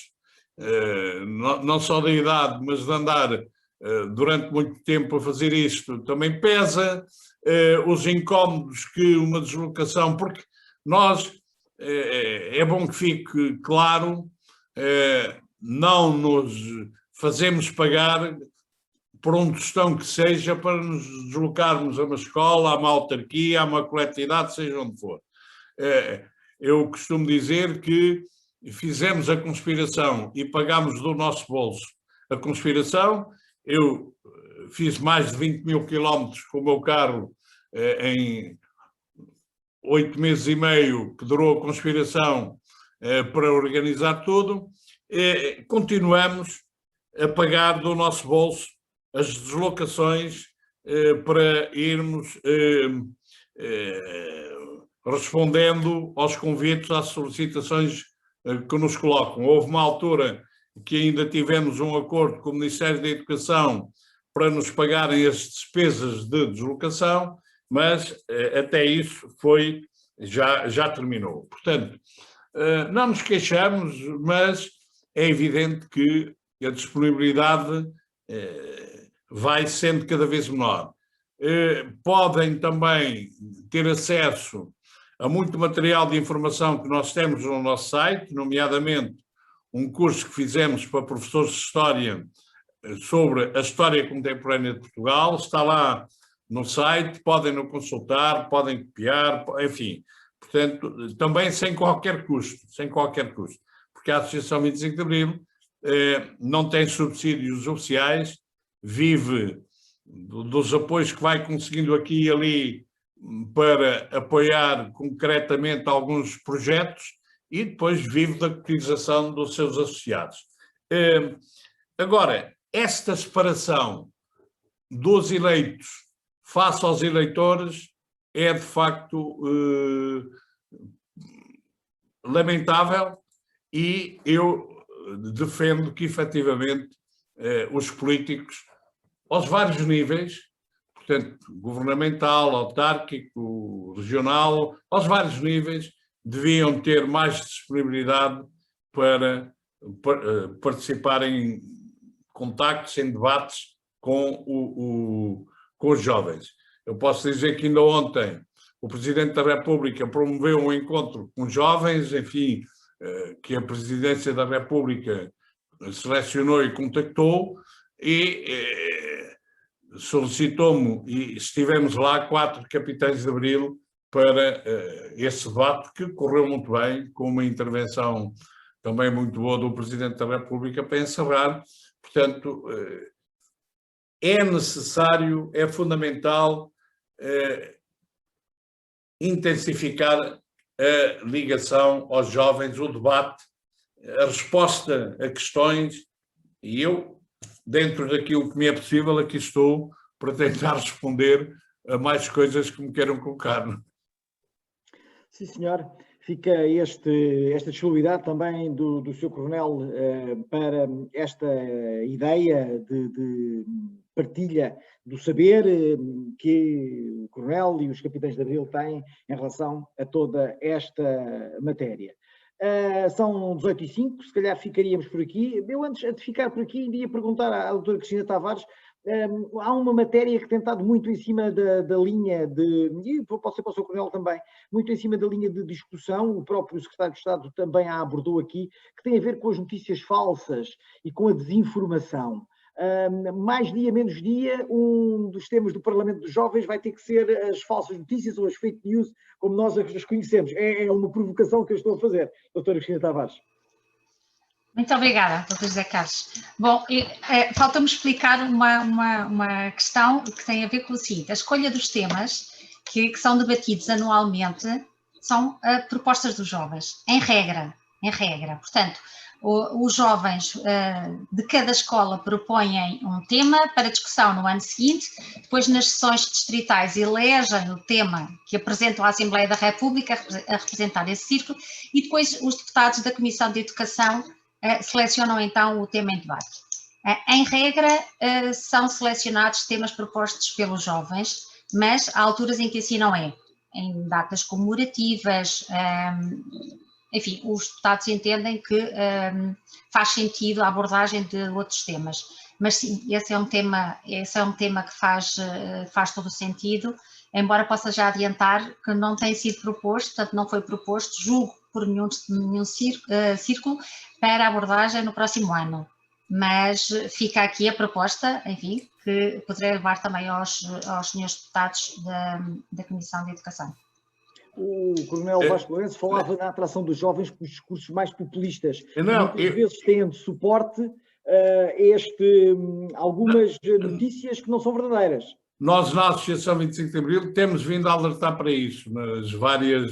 não só da idade, mas de andar durante muito tempo a fazer isto, também pesa, os incómodos que uma deslocação, porque nós, é bom que fique claro, não nos fazemos pagar por um tostão que seja para nos deslocarmos a uma escola, a uma autarquia, a uma coletividade, seja onde for. Eu costumo dizer que fizemos a conspiração e pagámos do nosso bolso a conspiração. Eu fiz mais de 20 mil quilómetros com o meu carro em 8 meses e meio que durou a conspiração para organizar tudo. Continuamos a pagar do nosso bolso as deslocações para irmos respondendo aos convites, às solicitações que nos colocam. Houve uma altura que ainda tivemos um acordo com o Ministério da Educação para nos pagarem as despesas de deslocação, mas até isso já terminou. Portanto, não nos queixamos, mas é evidente que a disponibilidade vai sendo cada vez menor. Podem também ter acesso a muito material de informação que nós temos no nosso site, nomeadamente um curso que fizemos para professores de História sobre a história contemporânea de Portugal. Está lá no site, podem-no consultar, podem copiar, enfim. Portanto, também sem qualquer custo, porque a Associação 25 de Abril não tem subsídios oficiais, vive dos apoios que vai conseguindo aqui e ali para apoiar concretamente alguns projetos e depois vive da cotização dos seus associados. Agora, esta separação dos eleitos face aos eleitores é de facto lamentável, e eu defendo que efetivamente os políticos, aos vários níveis, portanto, governamental, autárquico, regional, aos vários níveis, deviam ter mais disponibilidade para participar em contactos, em debates com os jovens. Eu posso dizer que ainda ontem o Presidente da República promoveu um encontro com jovens, enfim, que a Presidência da República selecionou e contactou, e solicitou-me e estivemos lá 4 capitães de Abril para esse debate que correu muito bem, com uma intervenção também muito boa do Presidente da República para encerrar. Portanto, é necessário, é fundamental intensificar a ligação aos jovens, o debate, a resposta a questões, e eu, dentro daquilo que me é possível, aqui estou para tentar responder a mais coisas que me queiram colocar. Sim, senhor. Fica esta disponibilidade também do Sr. Coronel para esta ideia de partilha do saber que o Coronel e os capitães de Abril têm em relação a toda esta matéria. São 18h05, se calhar ficaríamos por aqui. Eu, antes de ficar por aqui, iria perguntar à doutora Cristina Tavares. Há uma matéria que tem estado muito em cima da linha e pode ser para o Sr. Coronel também, muito em cima da linha de discussão, o próprio Secretário de Estado também a abordou aqui, que tem a ver com as notícias falsas e com a desinformação. Mais dia, menos dia, um dos temas do Parlamento dos Jovens vai ter que ser as falsas notícias ou as fake news, como nós as conhecemos. É uma provocação que eu estou a fazer, doutora Cristina Tavares. Muito obrigada, Dr. José Carlos. Bom, falta-me explicar uma questão que tem a ver com o seguinte: a escolha dos temas que são debatidos anualmente são propostas dos jovens, em regra. Portanto, os jovens de cada escola propõem um tema para discussão no ano seguinte, depois nas sessões distritais elegem o tema que apresentam à Assembleia da República a representar esse círculo, e depois os deputados da Comissão de Educação selecionam então o tema em debate. Em regra, são selecionados temas propostos pelos jovens, mas há alturas em que assim não é. Em datas comemorativas, enfim, os deputados entendem que faz sentido a abordagem de outros temas. Mas sim, esse é um tema que faz todo o sentido, embora possa já adiantar que não tem sido proposto, portanto não foi proposto, julgo, por nenhum círculo para abordagem no próximo ano. Mas fica aqui a proposta, enfim, que poderei levar também aos senhores deputados da Comissão de Educação. O Coronel Vasco Lourenço falava na atração dos jovens com os discursos mais populistas. Muitas vezes têm de suporte algumas notícias que não são verdadeiras. Nós, na Associação 25 de Abril, temos vindo a alertar para isso, nas várias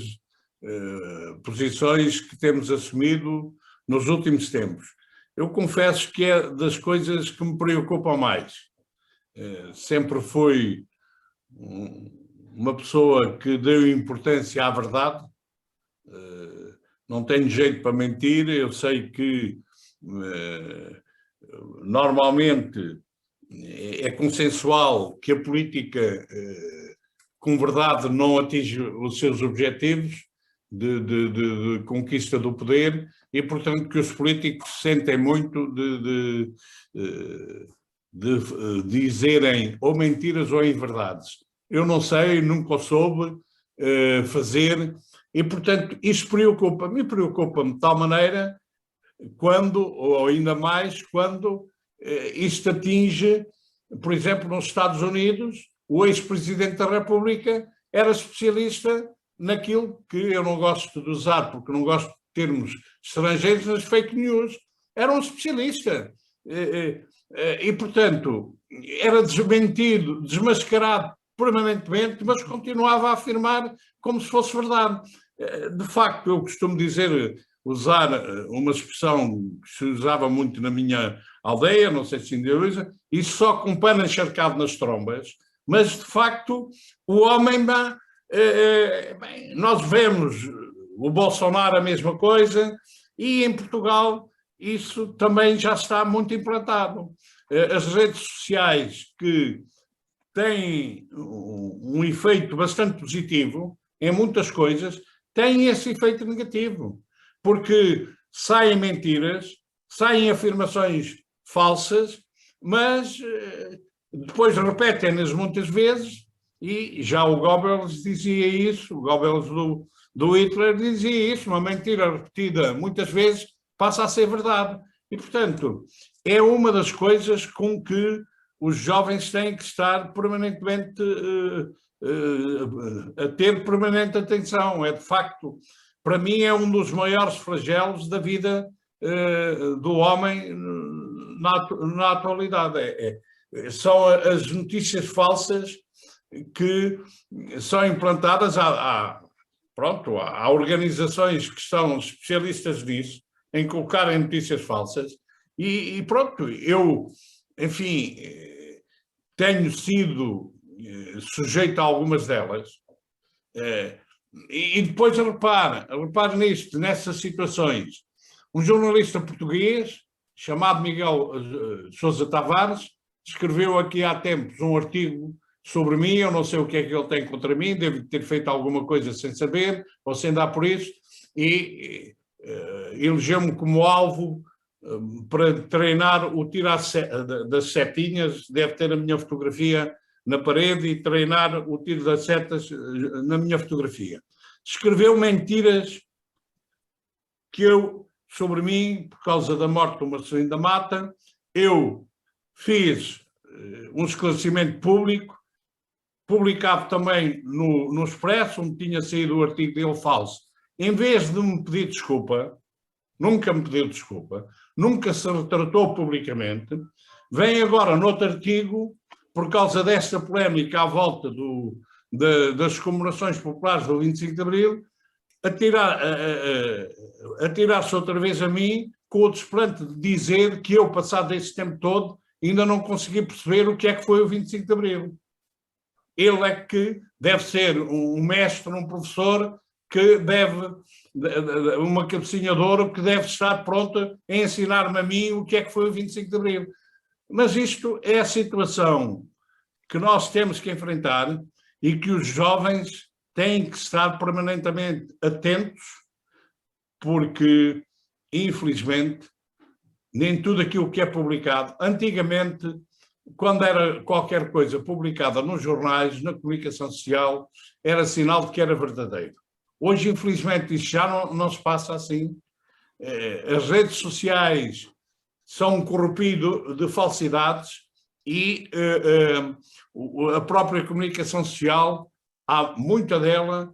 posições que temos assumido nos últimos tempos. Eu confesso que é das coisas que me preocupam mais. Sempre fui uma pessoa que deu importância à verdade, não tenho jeito para mentir. Eu sei que normalmente é consensual que a política com verdade não atinge os seus objetivos de conquista do poder, e portanto que os políticos sentem muito de dizerem ou mentiras ou inverdades. Eu não sei, nunca soube fazer, e portanto isso me preocupa de tal maneira ou ainda mais quando isto atinge, por exemplo, nos Estados Unidos, o ex-presidente da República era especialista naquilo que eu não gosto de usar, porque não gosto de termos estrangeiros, nas fake news. Era um especialista. E, portanto, era desmentido, desmascarado permanentemente, mas continuava a afirmar como se fosse verdade. De facto, eu costumo usar uma expressão que se usava muito na minha aldeia, não sei se ainda usa, e só com pano encharcado nas trombas, mas de facto o homem, nós vemos o Bolsonaro a mesma coisa, e em Portugal isso também já está muito implantado. As redes sociais, que têm um efeito bastante positivo em muitas coisas, têm esse efeito negativo, porque saem mentiras, saem afirmações falsas, mas depois repetem-nas muitas vezes, e já o Goebbels dizia isso, o Goebbels do Hitler dizia isso: uma mentira repetida muitas vezes passa a ser verdade. E, portanto, é uma das coisas com que os jovens têm que estar permanentemente a ter permanente atenção. É de facto, para mim, é um dos maiores flagelos da vida do homem na atualidade. São as notícias falsas que são implantadas. Pronto, há organizações que são especialistas nisso, em colocarem notícias falsas, e pronto, eu, enfim, tenho sido sujeito a algumas delas, e depois repare nisto, nessas situações. Um jornalista português, chamado Miguel Sousa Tavares, escreveu aqui há tempos um artigo sobre mim. Eu não sei o que é que ele tem contra mim, devo ter feito alguma coisa sem saber, ou sem dar por isso, e elegeu-me como alvo para treinar o tiro das setinhas. Deve ter a minha fotografia na parede e treinar o tiro das setas na minha fotografia. Escreveu mentiras sobre mim, por causa da morte do Marcelino da Mata. Eu fiz um esclarecimento público, publicado também no Expresso, onde tinha saído o artigo dele falso. Em vez de me pedir desculpa, nunca me pediu desculpa, nunca se retratou publicamente, vem agora noutro artigo, por causa desta polémica à volta das comemorações populares do 25 de Abril, atirar-se outra vez a mim, com o desplante de dizer que eu, passado esse tempo todo, ainda não consegui perceber o que é que foi o 25 de Abril. Ele é que deve ser um mestre, um professor, que deve, uma cabecinha de ouro, que deve estar pronta a ensinar-me a mim o que é que foi o 25 de Abril. Mas isto é a situação que nós temos que enfrentar e que os jovens têm que estar permanentemente atentos, porque, infelizmente, nem tudo aquilo que é publicado, antigamente, quando era qualquer coisa publicada nos jornais, na comunicação social, era sinal de que era verdadeiro. Hoje, infelizmente, isso já não se passa assim. As redes sociais são um corrompido de falsidades e a própria comunicação social, há muita dela,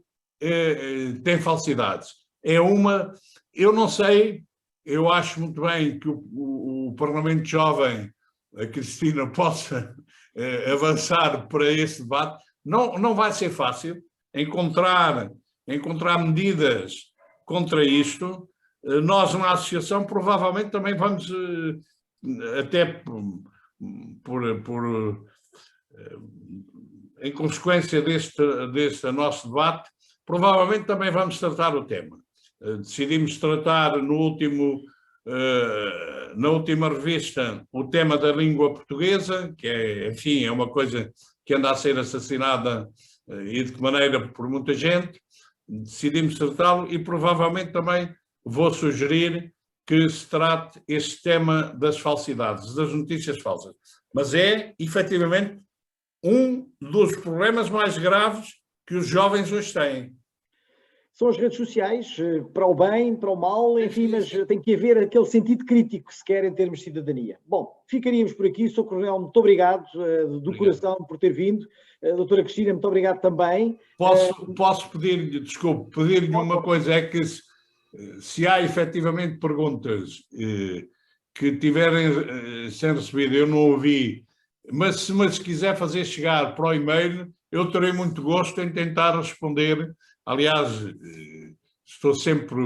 tem falsidades. Eu não sei, eu acho muito bem que o Parlamento Jovem, a Cristina, possa avançar para esse debate. Não vai ser fácil encontrar medidas contra isto. Nós, na associação, provavelmente também vamos, até em consequência deste nosso debate, provavelmente também vamos tratar o tema. Decidimos tratar na última revista o tema da língua portuguesa, que enfim, é uma coisa que anda a ser assassinada e de que maneira por muita gente. Decidimos tratá-lo e provavelmente também vou sugerir que se trate este tema das falsidades, das notícias falsas. Mas é, efetivamente, um dos problemas mais graves que os jovens hoje têm. São as redes sociais, para o bem, para o mal, enfim, mas tem que haver aquele sentido crítico, se quer, em termos de cidadania. Bom, ficaríamos por aqui. Sr. Coronel, muito obrigado, do coração, por ter vindo. Doutora Cristina, muito obrigado também. Posso pedir-lhe, desculpe, pedir-lhe uma coisa, é que se há efetivamente perguntas que tiverem sem recebido, eu não ouvi, mas se quiser fazer chegar para o e-mail, eu terei muito gosto em tentar responder. Aliás, estou sempre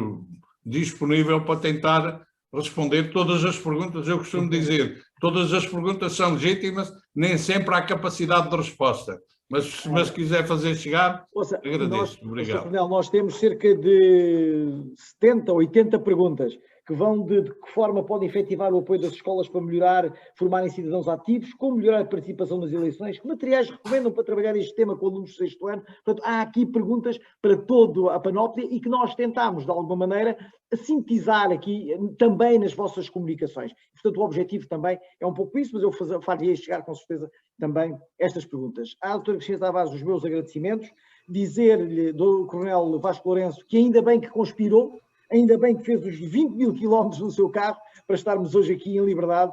disponível para tentar responder todas as perguntas. Eu costumo dizer, todas as perguntas são legítimas, nem sempre há capacidade de resposta. Mas se quiser fazer chegar, agradeço. Obrigado. Coronel, nós temos cerca de 70 ou 80 perguntas que vão de que forma podem efetivar o apoio das escolas para melhorar, formarem cidadãos ativos, como melhorar a participação nas eleições, que materiais recomendam para trabalhar este tema com alunos do 6º ano. Portanto, há aqui perguntas para toda a panóplia e que nós tentamos, de alguma maneira, sintetizar aqui também nas vossas comunicações. Portanto, o objetivo também é um pouco isso, mas eu faria chegar com certeza também estas perguntas. À doutora Cristina Tavares, os meus agradecimentos, dizer-lhe do Coronel Vasco Lourenço que ainda bem que conspirou, ainda bem que fez os 20 mil quilómetros no seu carro para estarmos hoje aqui em liberdade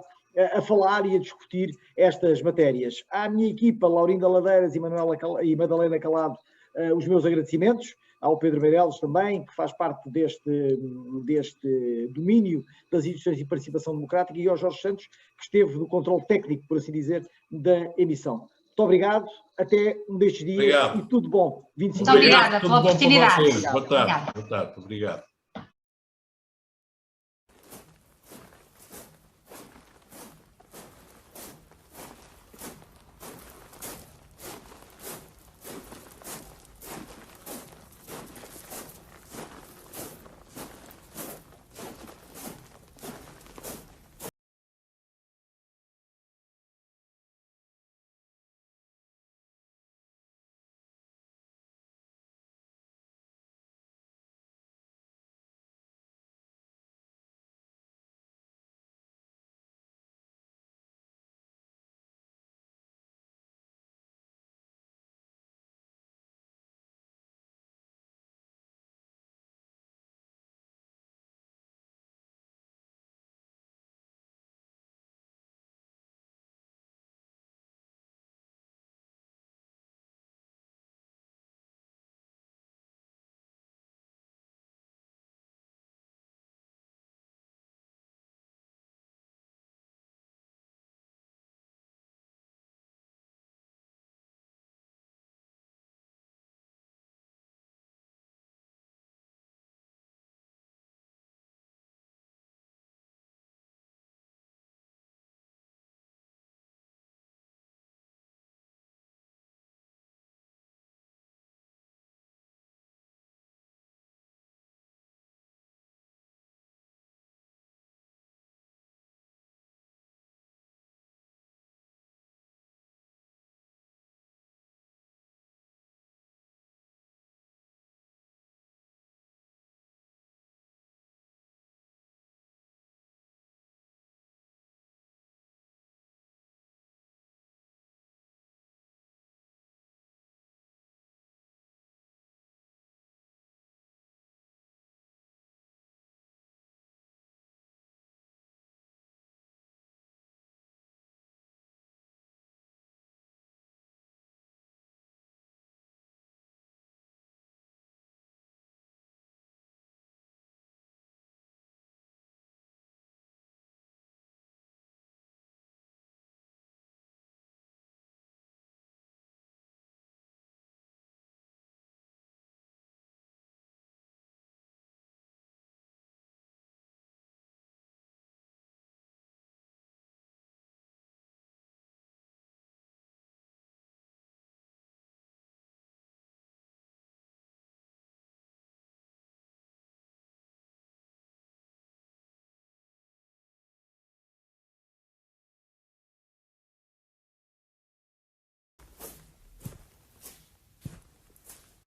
a falar e a discutir estas matérias. À minha equipa, Laurinda Ladeiras e Madalena Calado, os meus agradecimentos, ao Pedro Meireles também, que faz parte deste domínio das instituições de participação democrática, e ao Jorge Santos, que esteve no controle técnico, por assim dizer, da emissão. Muito obrigado, até um destes dias. Obrigado. E tudo bom. 25 Muito obrigada pela oportunidade. Boa tarde. Obrigado.